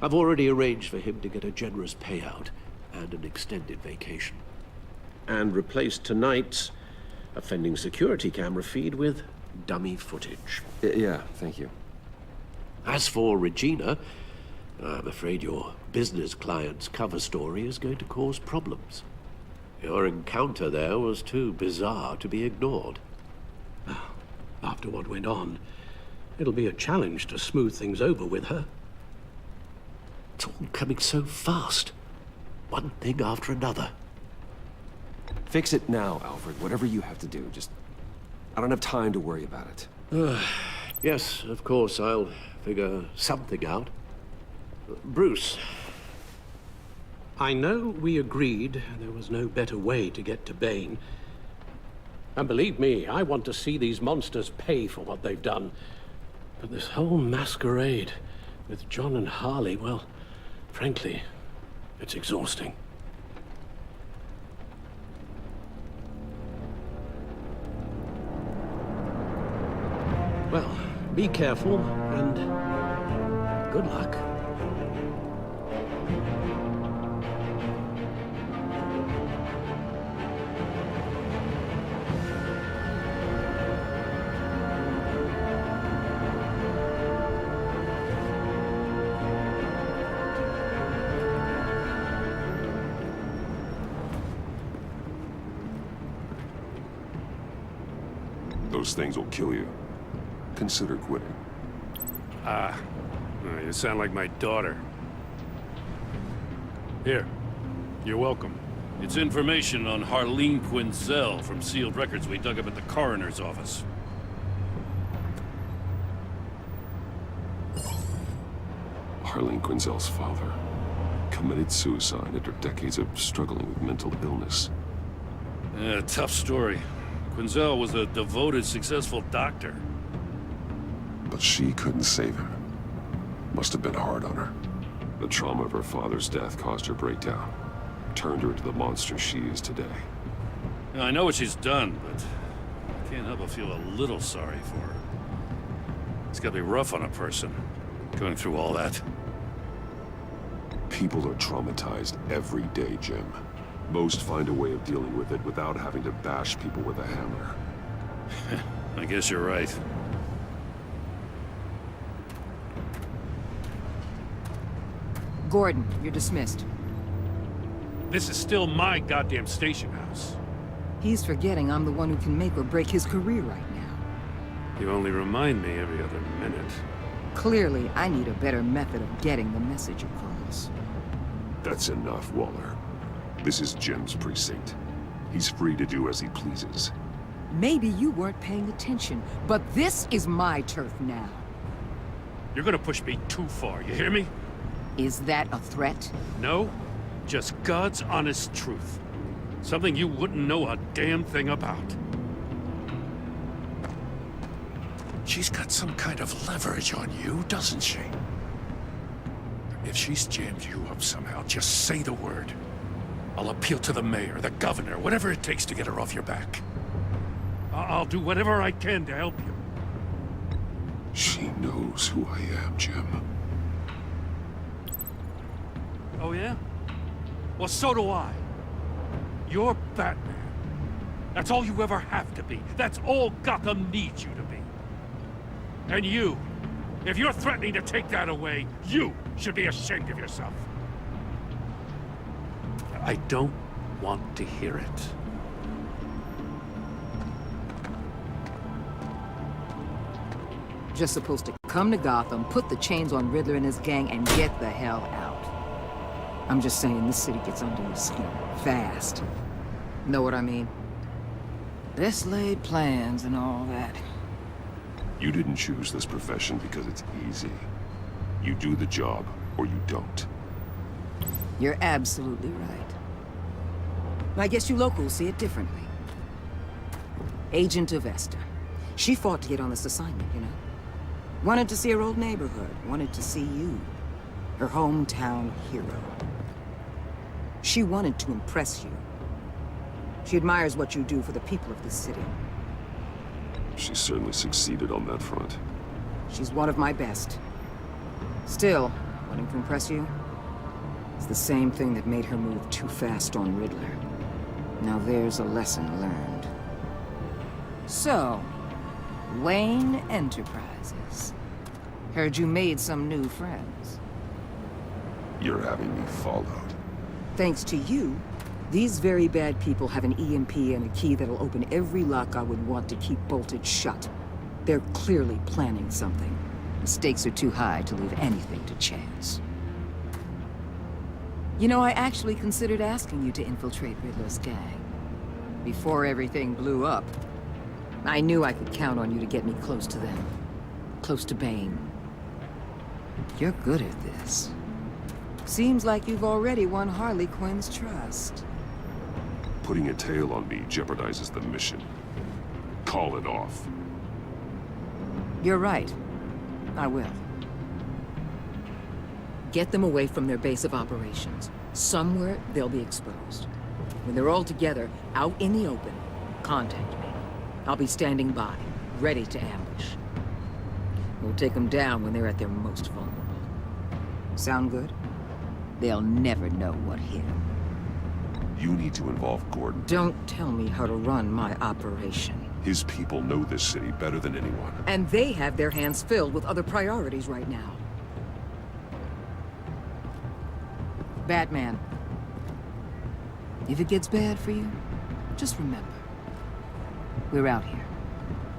I've already arranged for him to get a generous payout and an extended vacation. And replaced tonight's offending security camera feed with dummy footage. Yeah, thank you. As for Regina, I'm afraid your business client's cover story is going to cause problems. Your encounter there was too bizarre to be ignored. After what went on, it'll be a challenge to smooth things over with her. It's all coming so fast. One thing after another. Fix it now, Alfred. Whatever you have to do. I don't have time to worry about it. Yes, of course, I'll figure something out. Bruce. I know we agreed there was no better way to get to Bane. And believe me, I want to see these monsters pay for what they've done. But this whole masquerade with John and Harley, well, frankly, it's exhausting. Well, be careful and good luck. Those things will kill you. Consider quitting. You sound like my daughter. Here, you're welcome. It's information on Harleen Quinzel from sealed records we dug up at the coroner's office. Harleen Quinzel's father committed suicide after decades of struggling with mental illness. Yeah, tough story. Quinzel was a devoted, successful doctor. But she couldn't save him. Must have been hard on her. The trauma of her father's death caused her breakdown. Turned her into the monster she is today. Now, I know what she's done, but I can't help but feel a little sorry for her. It's gotta be rough on a person, going through all that. People are traumatized every day, Jim. Most find a way of dealing with it without having to bash people with a hammer. I guess you're right. Gordon, you're dismissed. This is still my goddamn station house. He's forgetting I'm the one who can make or break his career right now. You only remind me every other minute. Clearly, I need a better method of getting the message across. That's enough, Waller. This is Jim's precinct. He's free to do as he pleases. Maybe you weren't paying attention, but this is my turf now. You're gonna push me too far, you hear me? Is that a threat? No, just God's honest truth. Something you wouldn't know a damn thing about. She's got some kind of leverage on you, doesn't she? If she's jammed you up somehow, just say the word. I'll appeal to the mayor, the governor, whatever it takes to get her off your back. I'll do whatever I can to help you. She knows who I am, Jim. Oh yeah? Well, so do I. You're Batman. That's all you ever have to be. That's all Gotham needs you to be. And you, if you're threatening to take that away, you should be ashamed of yourself. I don't want to hear it. Just supposed to come to Gotham, put the chains on Riddler and his gang, and get the hell out. I'm just saying, this city gets under your skin fast. Know what I mean? Best laid plans and all that. You didn't choose this profession because it's easy. You do the job, or you don't. You're absolutely right. I guess you locals see it differently. Agent of Esther. She fought to get on this assignment, you know? Wanted to see her old neighborhood. Wanted to see you. Her hometown hero. She wanted to impress you. She admires what you do for the people of this city. She certainly succeeded on that front. She's one of my best. Still, wanting to impress you is the same thing that made her move too fast on Riddler. Now there's a lesson learned. So, Wayne Enterprises. Heard you made some new friends. You're having me followed. Thanks to you, these very bad people have an EMP and a key that'll open every lock I would want to keep bolted shut. They're clearly planning something. The stakes are too high to leave anything to chance. You know, I actually considered asking you to infiltrate Riddler's gang. Before everything blew up, I knew I could count on you to get me close to them. Close to Bane. You're good at this. Seems like you've already won Harley Quinn's trust. Putting a tail on me jeopardizes the mission. Call it off. You're right. I will. Get them away from their base of operations. Somewhere they'll be exposed. When they're all together, out in the open, contact me. I'll be standing by, ready to ambush. We'll take them down when they're at their most vulnerable. Sound good? They'll never know what hit them. You need to involve Gordon. Don't tell me how to run my operation. His people know this city better than anyone. And they have their hands filled with other priorities right now. Batman. If it gets bad for you, just remember. We're out here.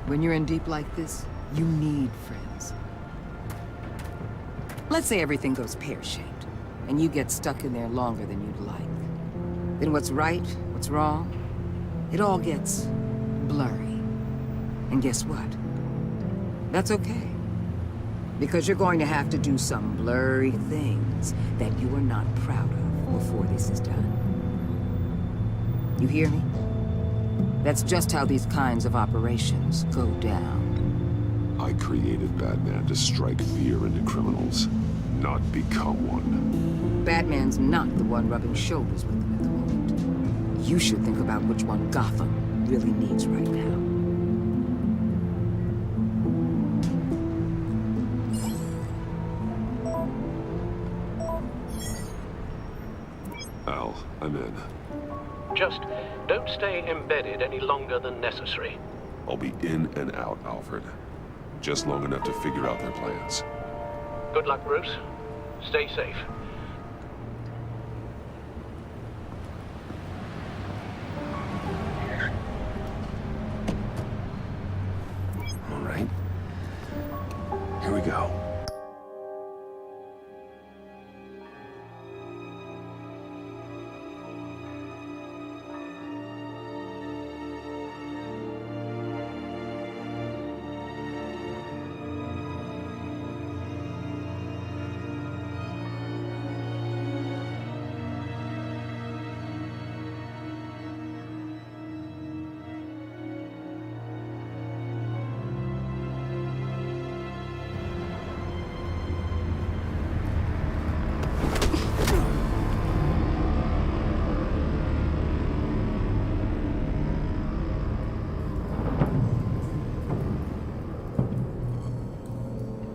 When you're in deep like this, you need friends. Let's say everything goes pear-shaped, and you get stuck in there longer than you'd like. Then what's right, what's wrong, it all gets blurry. And guess what? That's okay. Because you're going to have to do some blurry things that you are not proud of before this is done. You hear me? That's just how these kinds of operations go down. I created Batman to strike fear into criminals, not become one. Batman's not the one rubbing shoulders with them at the moment. You should think about which one Gotham really needs right now. Al, I'm in. Just don't stay embedded any longer than necessary. I'll be in and out, Alfred. Just long enough to figure out their plans. Good luck, Bruce. Stay safe. All right. Here we go.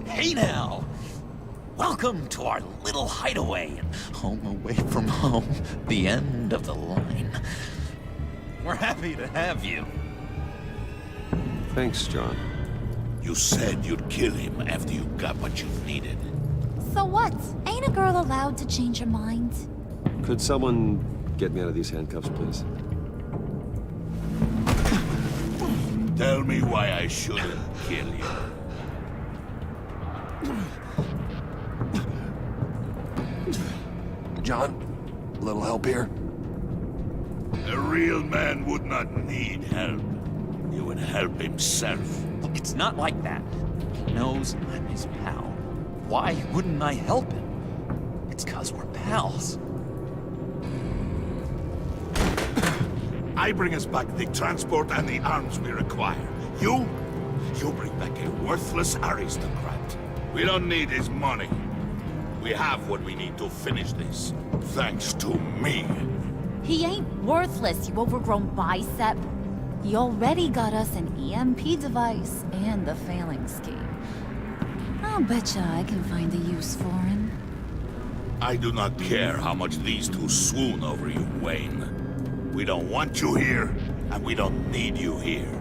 Hey now! Welcome to our little hideaway and home away from home, the end of the line. We're happy to have you. Thanks, John. You said you'd kill him after you got what you needed. So what? Ain't a girl allowed to change her mind? Could someone get me out of these handcuffs, please? Tell me why I shouldn't kill you. John, a little help here? A real man would not need help. He would help himself. It's not like that. He knows I'm his pal. Why wouldn't I help him? It's 'cause we're pals. I bring us back the transport and the arms we require. You bring back a worthless aristocrat. We don't need his money. We have what we need to finish this, thanks to me. He ain't worthless, you overgrown bicep. He already got us an EMP device and the phalanx key. I'll betcha I can find a use for him. I do not care how much these two swoon over you, Wayne. We don't want you here, and we don't need you here.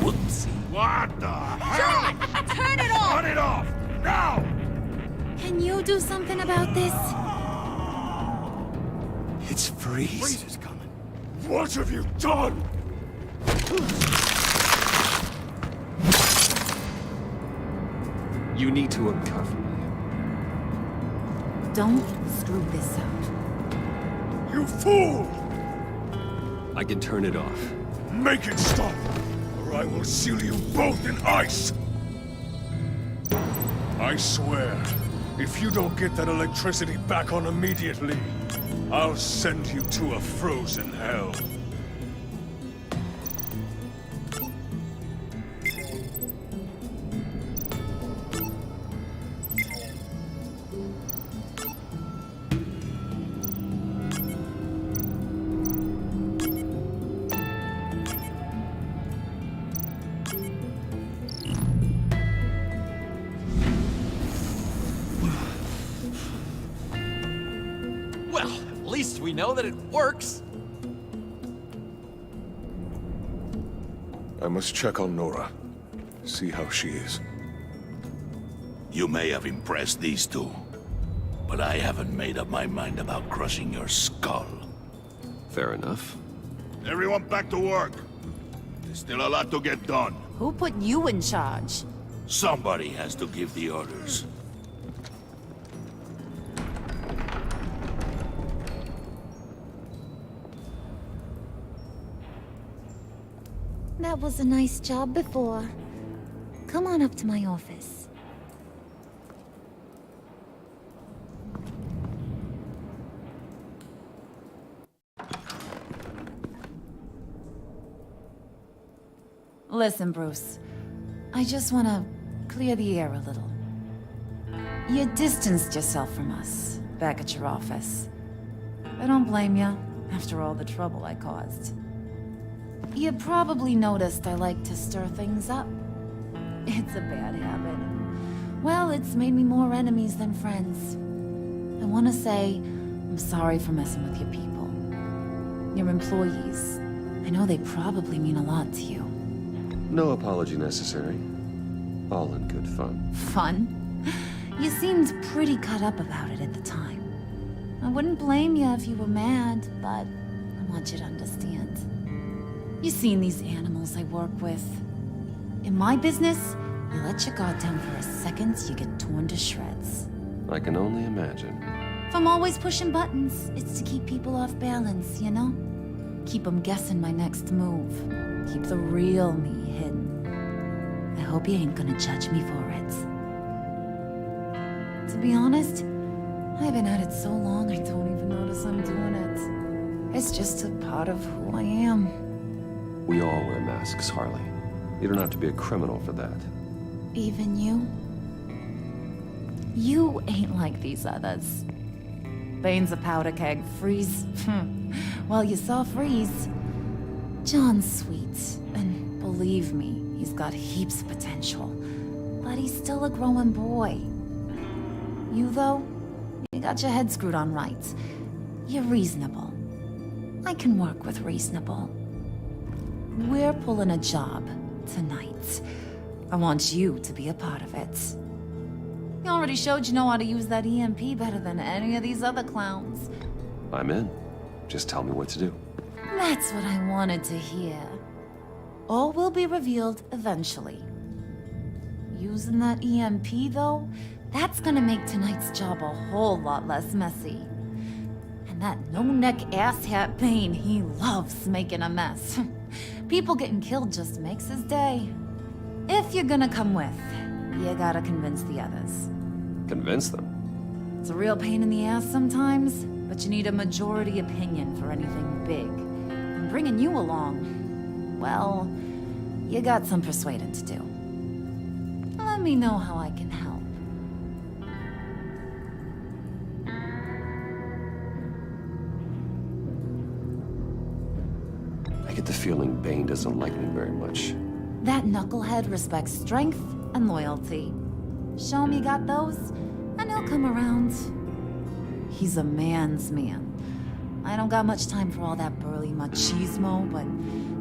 Whoopsie. What the hell? John! Turn it off! Turn it off! Now! Can you do something about this? It's Freeze. Freeze is coming. What have you done? You need to uncuff me. Don't screw this up. You fool! I can turn it off. Make it stop, or I will seal you both in ice! I swear, if you don't get that electricity back on immediately, I'll send you to a frozen hell. At least we know that it works. I must check on Nora. See how she is. You may have impressed these two, but I haven't made up my mind about crushing your skull. Fair enough. Everyone back to work. There's still a lot to get done. Who put you in charge? Somebody has to give the orders. That was a nice job before. Come on up to my office. Listen, Bruce. I just want to clear the air a little. You distanced yourself from us, back at your office. I don't blame you, after all the trouble I caused. You probably noticed I like to stir things up. It's a bad habit. Well, it's made me more enemies than friends. I want to say I'm sorry for messing with your people. Your employees. I know they probably mean a lot to you. No apology necessary. All in good fun. Fun? You seemed pretty cut up about it at the time. I wouldn't blame you if you were mad, but I want you to understand. You've seen these animals I work with. In my business, you let your guard down for a second, you get torn to shreds. I can only imagine. If I'm always pushing buttons, it's to keep people off balance, you know? Keep them guessing my next move. Keep the real me hidden. I hope you ain't gonna judge me for it. To be honest, I've been at it so long I don't even notice I'm doing it. It's just a part of who I am. We all wear masks, Harley. You don't have to be a criminal for that. Even you? You ain't like these others. Bane's a powder keg. Freeze. Well, you saw Freeze. John's sweet, and believe me, he's got heaps of potential. But he's still a growing boy. You, though, you got your head screwed on right. You're reasonable. I can work with reasonable. We're pulling a job tonight. I want you to be a part of it. You already showed you know how to use that EMP better than any of these other clowns. I'm in. Just tell me what to do. That's what I wanted to hear. All will be revealed eventually. Using that EMP, though, that's gonna make tonight's job a whole lot less messy. And that no-neck asshat Bane, he loves making a mess. People getting killed just makes his day. If you're gonna come with, you gotta convince the others. Convince them? It's a real pain in the ass sometimes, but you need a majority opinion for anything big. And bringing you along, well, you got some persuading to do. Let me know how I can help. I get the feeling Bane doesn't like me very much. That knucklehead respects strength and loyalty. Show him you got those, and he'll come around. He's a man's man. I don't got much time for all that burly machismo, but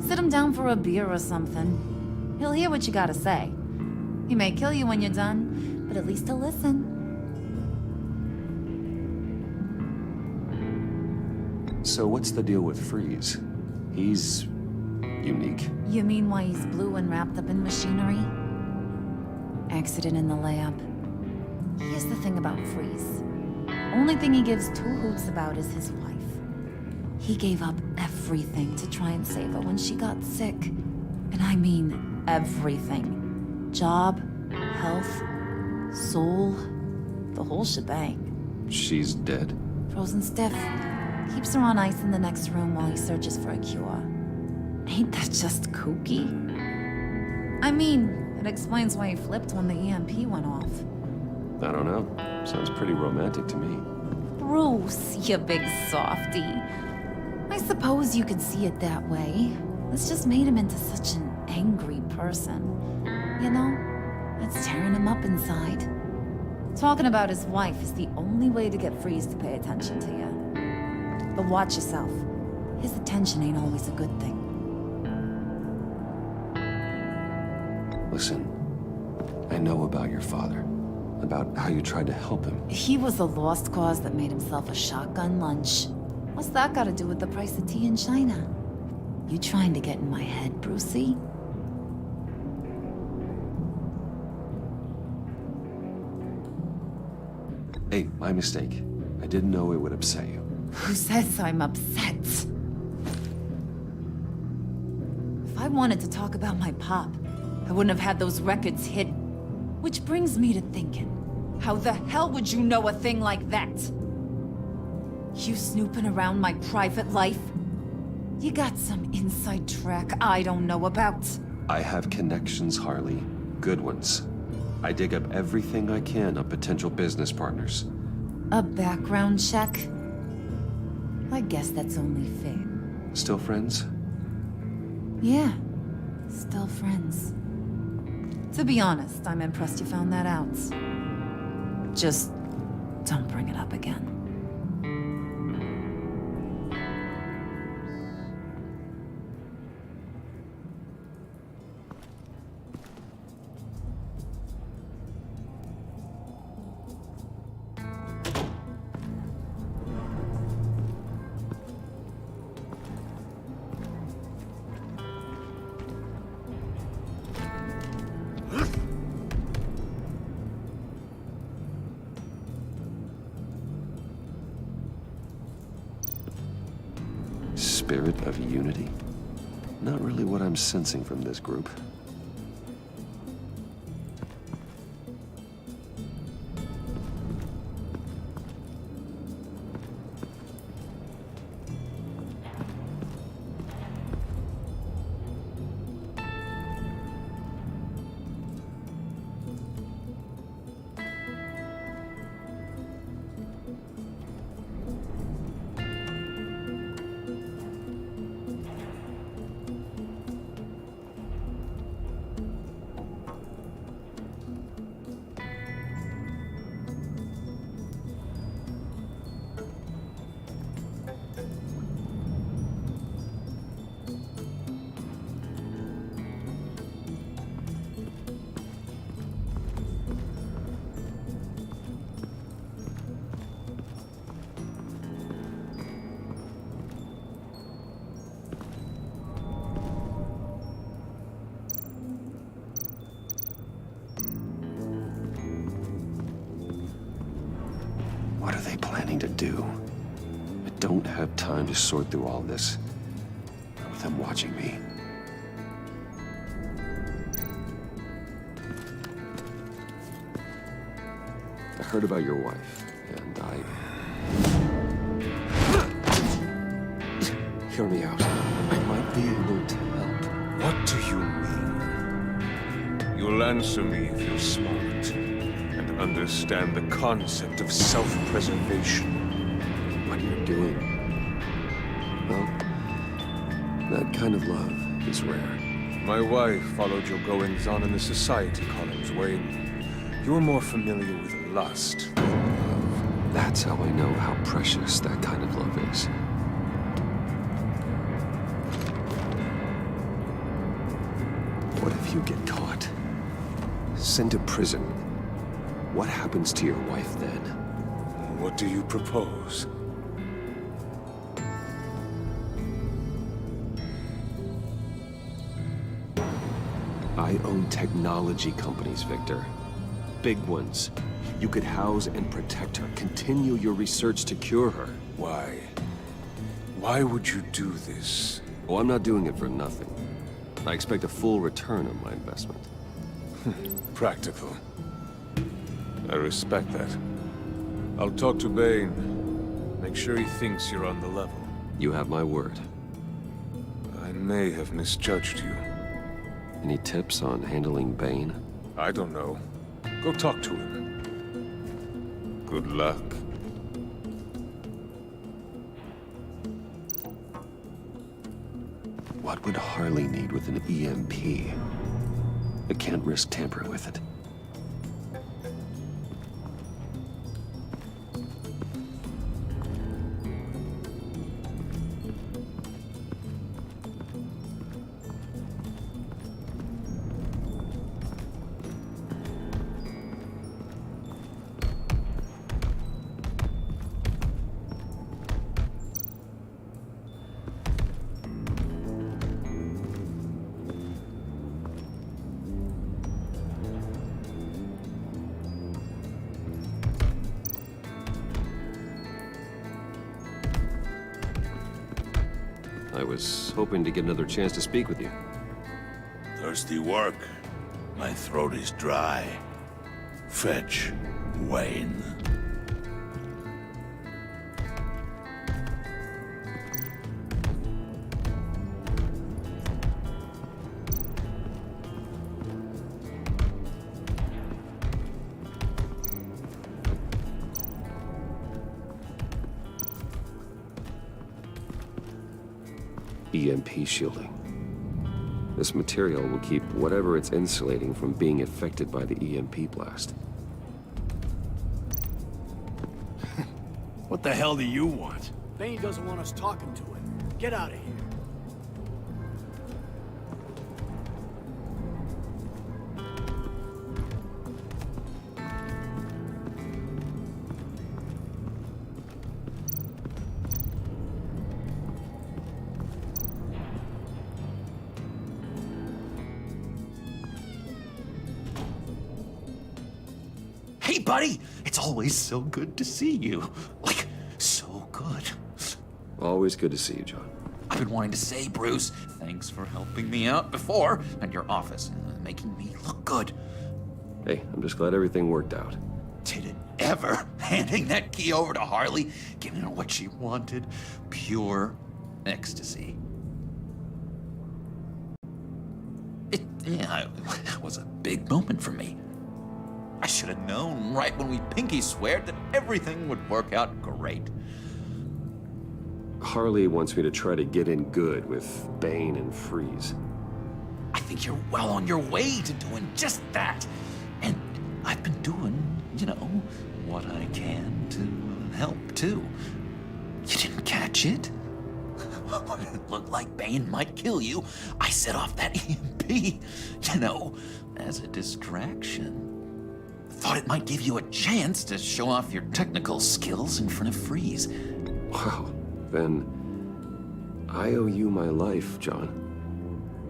sit him down for a beer or something. He'll hear what you gotta say. He may kill you when you're done, but at least he'll listen. So what's the deal with Freeze? He's unique. You mean why he's blue and wrapped up in machinery? Accident in the lab. Here's the thing about Freeze. Only thing he gives two hoots about is his wife. He gave up everything to try and save her when she got sick. And I mean everything. Job, health, soul, the whole shebang. She's dead? Frozen stiff. Keeps her on ice in the next room while he searches for a cure. Ain't that just kooky? I mean, it explains why he flipped when the EMP went off. I don't know. Sounds pretty romantic to me. Bruce, you big softy. I suppose you could see it that way. This just made him into such an angry person. You know, it's tearing him up inside. Talking about his wife is the only way to get Freeze to pay attention to you. But watch yourself. His attention ain't always a good thing. Listen, I know about your father. About how you tried to help him. He was a lost cause that made himself a shotgun lunch. What's that got to do with the price of tea in China? You trying to get in my head, Brucey? Hey, my mistake. I didn't know it would upset you. Who says I'm upset? If I wanted to talk about my pop, I wouldn't have had those records hidden. Which brings me to thinking, how the hell would you know a thing like that? You snooping around my private life? You got some inside track I don't know about. I have connections, Harley. Good ones. I dig up everything I can on potential business partners. A background check? I guess that's only fair. Still friends? Yeah, still friends. To be honest, I'm impressed you found that out. Just Don't bring it up again. Spirit of unity? Not really what I'm sensing from this group. What are they planning to do? I don't have time to sort through all this. Not with them watching me. I heard about your wife, and Hear me out. I might be able to help. What do you mean? You'll answer me if you're smart and understand the concept of self-preservation. What you're doing. Well, that kind of love is rare. My wife followed your goings-on in the society columns, Wayne. You are more familiar with lust than love. That's how I know how precious that kind of love is. What if you get caught? Sent to prison? What happens to your wife then? What do you propose? I own technology companies, Victor. Big ones. You could house and protect her, continue your research to cure her. Why? Why would you do this? Oh, I'm not doing it for nothing. I expect a full return on my investment. Practical. I respect that. I'll talk to Bane. Make sure he thinks you're on the level. You have my word. I may have misjudged you. Any tips on handling Bane? I don't know. Go talk to him. Good luck. What would Harley need with an EMP? I can't risk tampering with it. I was hoping to get another chance to speak with you. Thirsty work? My throat is dry. Fetch, Wayne. EMP shielding. This material will keep whatever it's insulating from being affected by the EMP blast. What the hell do you want? Bane doesn't want us talking to him. Get out of here. Hey, buddy! It's always so good to see you. Like, so good. Always good to see you, John. I've been wanting to say, Bruce, thanks for helping me out before at your office and making me look good. Hey, I'm just glad everything worked out. Did it ever? Handing that key over to Harley, giving her what she wanted. Pure ecstasy. It was a big moment for me. I should have known right when we pinky sweared that everything would work out great. Harley wants me to try to get in good with Bane and Freeze. I think you're well on your way to doing just that. And I've been doing, what I can to help too. You didn't catch it? When it looked like Bane might kill you, I set off that EMP, as a distraction. Thought it might give you a chance to show off your technical skills in front of Freeze. Wow, then I owe you my life, John.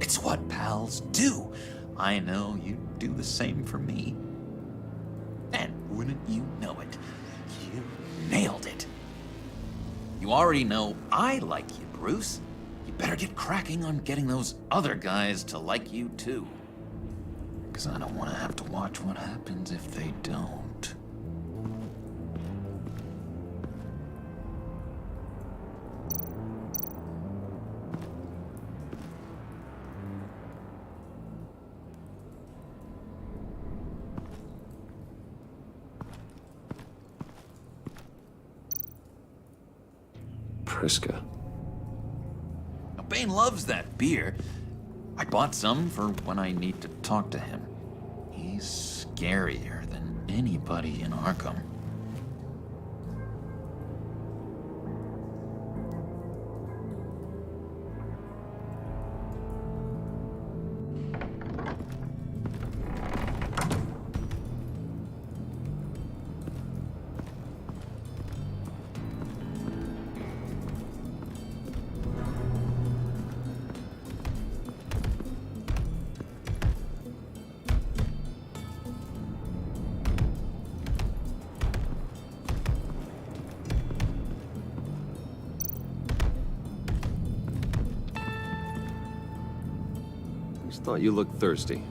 It's what pals do. I know you'd do the same for me. And wouldn't you know it, you nailed it. You already know I like you, Bruce. You better get cracking on getting those other guys to like you too. Because I don't want to have to watch what happens if they don't. Priska. Now, Bane loves that beer. I bought some for when I need to talk to him. He's scarier than anybody in Arkham. Just thought you looked thirsty.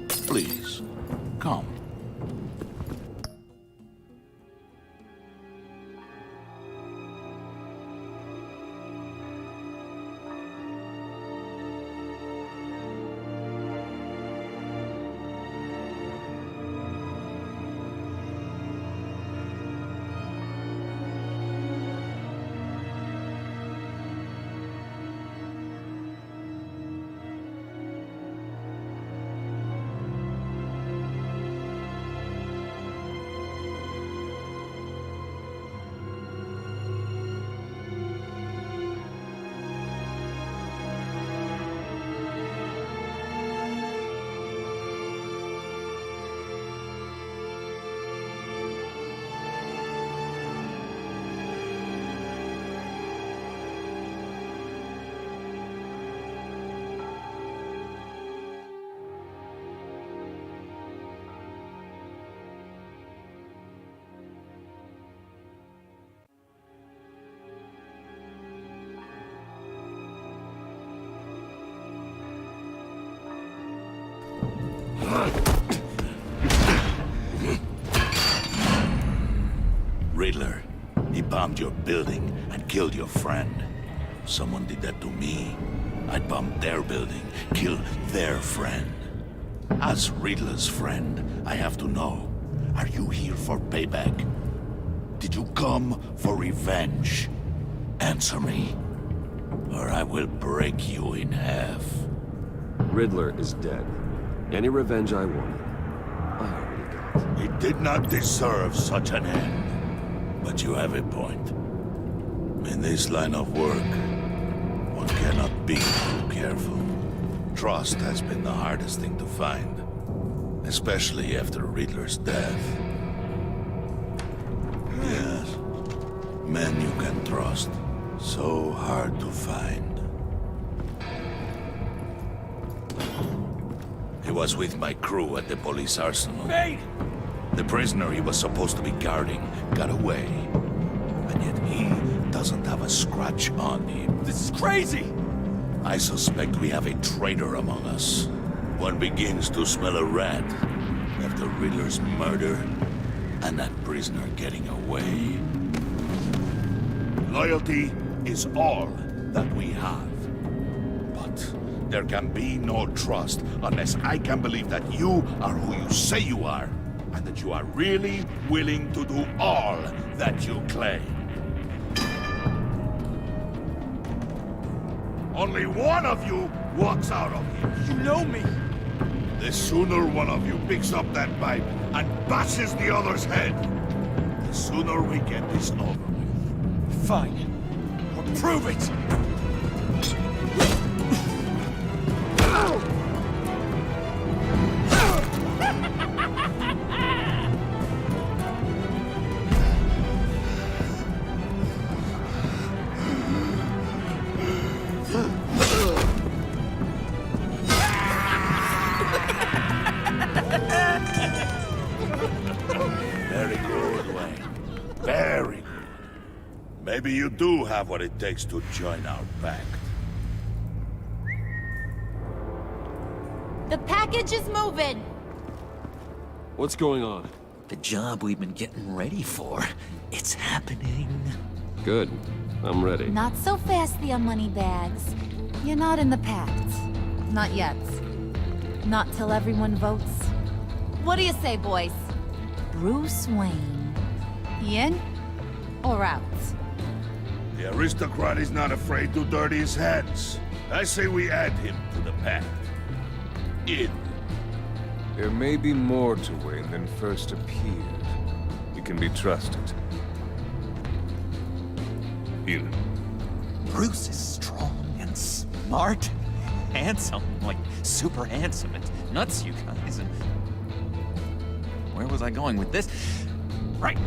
Please, come. Riddler, he bombed your building and killed your friend. Someone did that to me. I'd bomb their building, kill their friend. As Riddler's friend, I have to know, are you here for payback? Did you come for revenge? Answer me, or I will break you in half. Riddler is dead. Any revenge I wanted, I already got. He did not deserve such an end. But you have a point. In this line of work, one cannot be too careful. Trust has been the hardest thing to find, especially after Riddler's death. Yes, men you can trust. So hard to find. He was with my crew at the police arsenal. Bane! The prisoner he was supposed to be guarding got away. And yet he doesn't have a scratch on him. This is crazy! I suspect we have a traitor among us. One begins to smell a rat after Riddler's murder and that prisoner getting away. Loyalty is all that we have. But there can be no trust unless I can believe that you are who you say you are, and that you are really willing to do all that you claim. Only one of you walks out of here. You know me! The sooner one of you picks up that pipe and bashes the other's head, the sooner we get this over with. Fine. Or prove it! Very good, Wayne. Very good. Maybe you do have what it takes to join our pact. The package is moving. What's going on? The job we've been getting ready for. It's happening. Good. I'm ready. Not so fast, the Moneybags. You're not in the pact. Not yet. Not till everyone votes. What do you say, boys? Bruce Wayne. In or out? The aristocrat is not afraid to dirty his hands. I say we add him to the pact. In. There may be more to Wayne than first appeared. He can be trusted. In. Bruce is strong and smart, handsome, like super handsome. It's nuts, you guys. And where was I going with this? Right.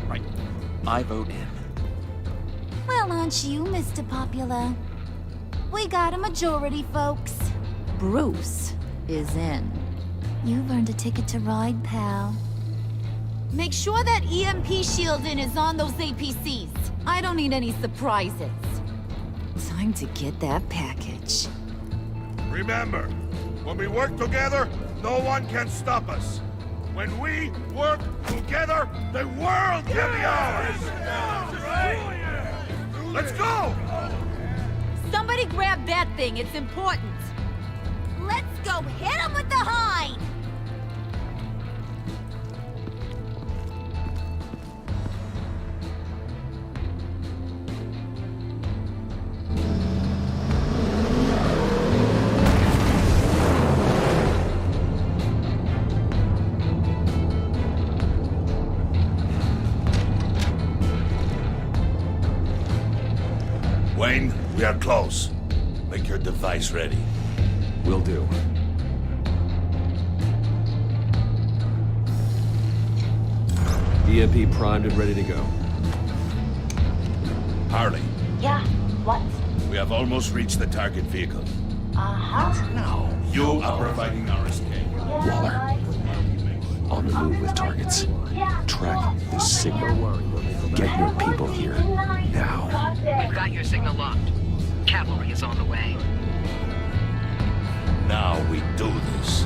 I vote in. Well, aren't you, Mr. Popular? We got a majority, folks. Bruce is in. You've earned a ticket to ride, pal. Make sure that EMP shielding is on those APCs. I don't need any surprises. Time to get that package. Remember, when we work together, no one can stop us. When we work together, the world can be ours! Let's go! Somebody grab that thing, it's important. Let's go hit him with the hide! Wayne, we are close. Make your device ready. Will do. EMP primed and ready to go. Harley, Yeah, what? we have almost reached the target vehicle. Uh-huh. Now, you are providing our escape. Waller. On the move with targets. Track the signal. Get your people here. Now. We've got your signal locked. Cavalry is on the way. Now we do this.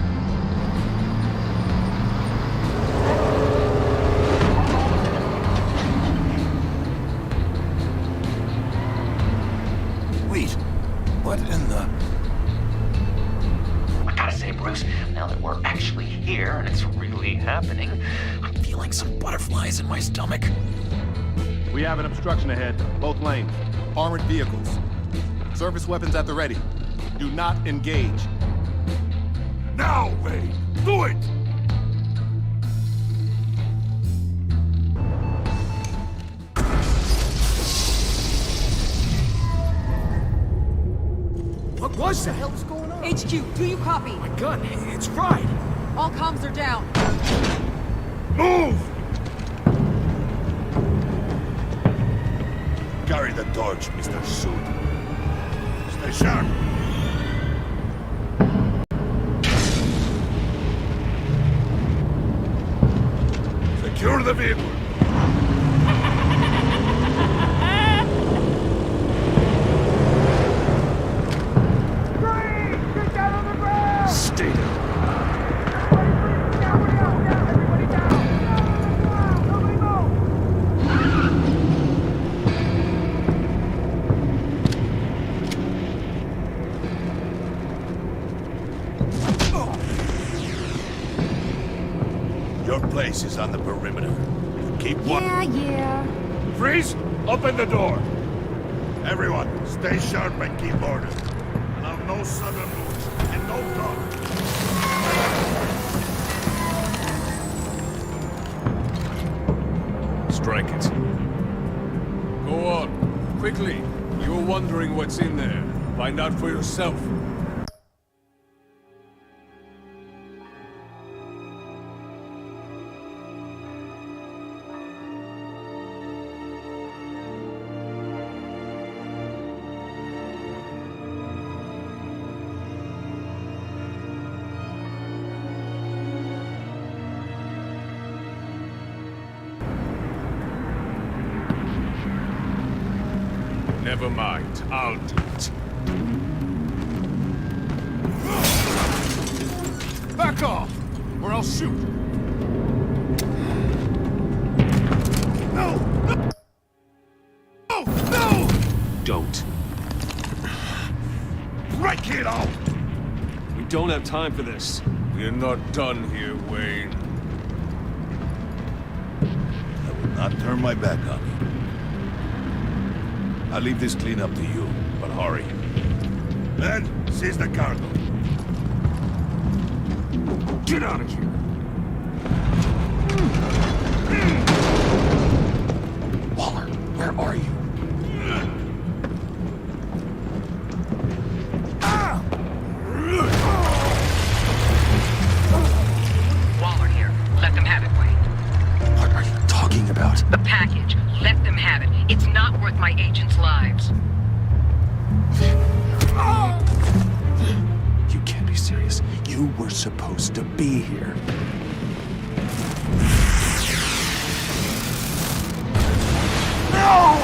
Wait, what in the... I gotta say, Bruce, now that we're actually here and it's really happening, I'm feeling some butterflies in my stomach. We have an obstruction ahead, both lanes. Armored vehicles. Service weapons at the ready. Do not engage. Now, Wayne! Do it! What was that? What's going on? HQ, do you copy? My gun, it's fried. All comms are down. Move! Carry the torch, Mr. Suit. Stay sharp. Secure the vehicle. Stay down. Your place is on the perimeter. Keep one. Yeah. Freeze! Open the door. Everyone, stay sharp and keep order. Allow no sudden moves and no cover. Strike it. Go on. Quickly. You're wondering what's in there. Find out for yourself. Never mind. I'll do it. Back off, or I'll shoot. No! No! No! Don't. Break it out! We don't have time for this. We're not done here, Wayne. I will not turn my back on you. I'll leave this clean up to you, but hurry. Then, seize the cargo. Get out of here! Waller, where are you? Waller here. Let them have it, Wayne. What are you talking about? The package. Let them have it. It's not worth my agents' lives. You can't be serious. You were supposed to be here. No!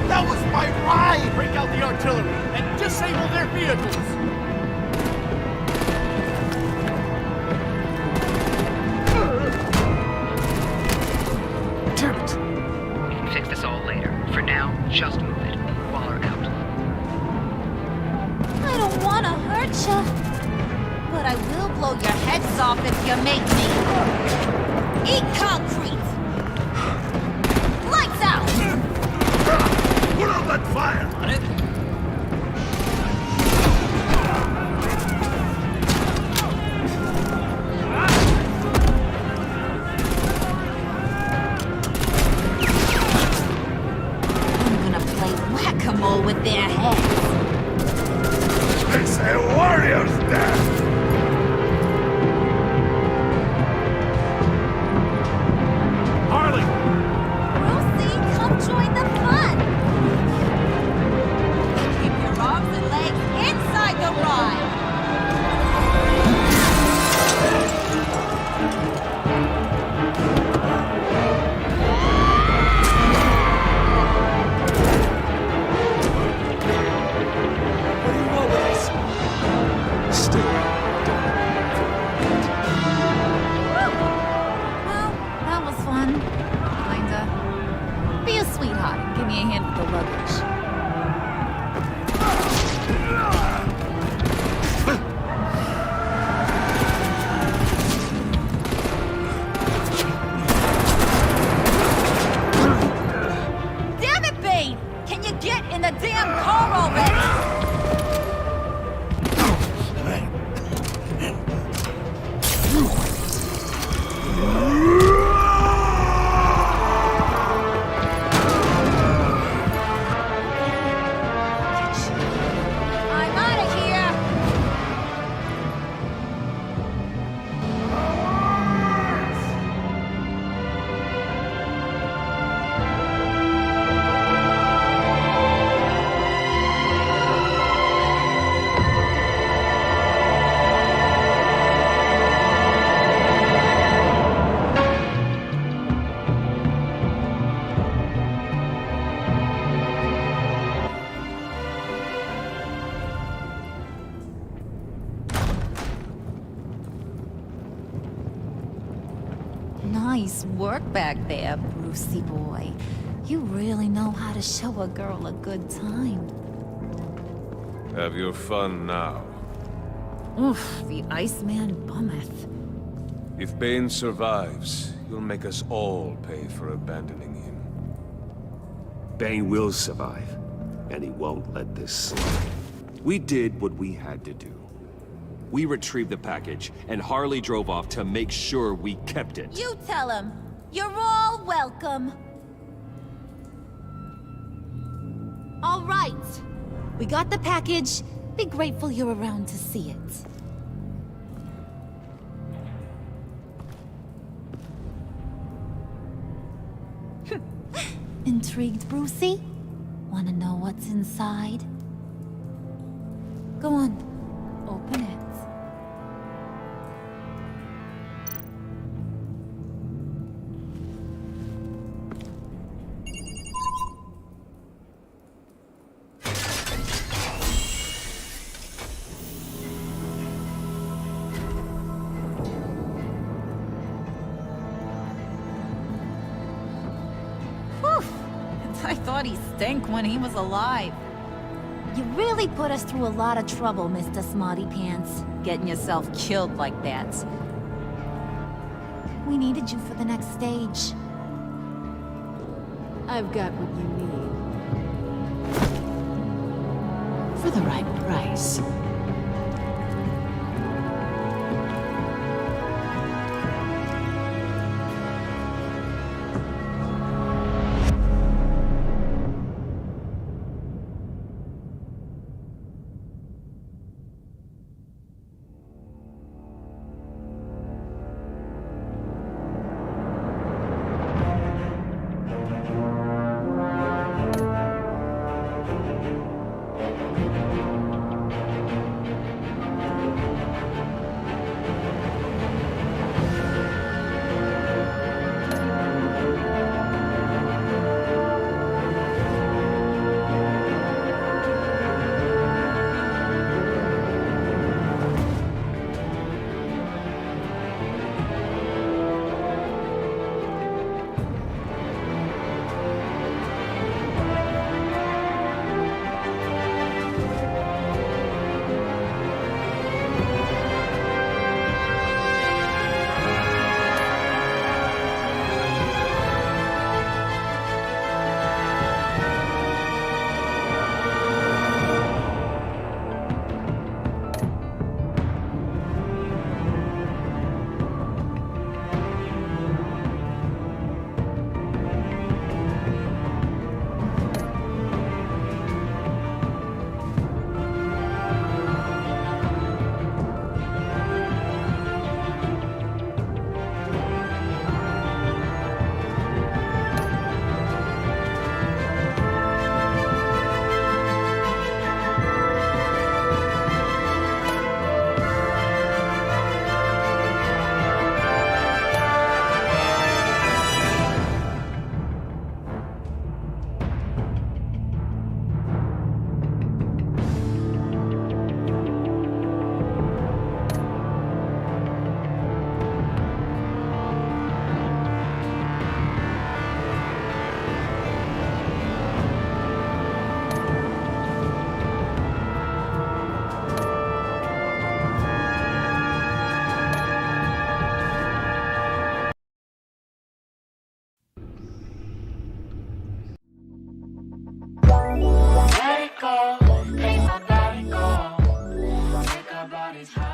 That was my ride! Break out the artillery and disable their vehicles! Damn it! We can fix this all later. For now, just move it. Waller out. I don't want to hurt you, but I will blow your heads off if you make me. Eat concrete! Lights out! Put out that fire! On it. I'm gonna play whack-a-mole with their heads. It's a warrior's death! Harley! Rosie, come join the fun! Keep your arms and legs inside the ride! What do you want with us? Stay down. Well, that was fun. Kinda. Be a sweetheart and give me a hand with the luggage. Damn it, Bane! Can you get in the damn car already? work back there, Brucey boy. You really know how to show a girl a good time. Have your fun now. Oof, the Iceman bummeth. If Bane survives, you'll make us all pay for abandoning him. Bane will survive, and he won't let this slide. We did what we had to do. We retrieved the package, and Harley drove off to make sure we kept it. You tell him. You're all welcome. All right. We got the package. Be grateful you're around to see it. Intrigued, Brucey? Wanna know what's inside? Go on. Open it. I thought he stank when he was alive. You really put us through a lot of trouble, Mr. Smarty Pants. Getting yourself killed like that. We needed you for the next stage. I've got what you need. For the right price.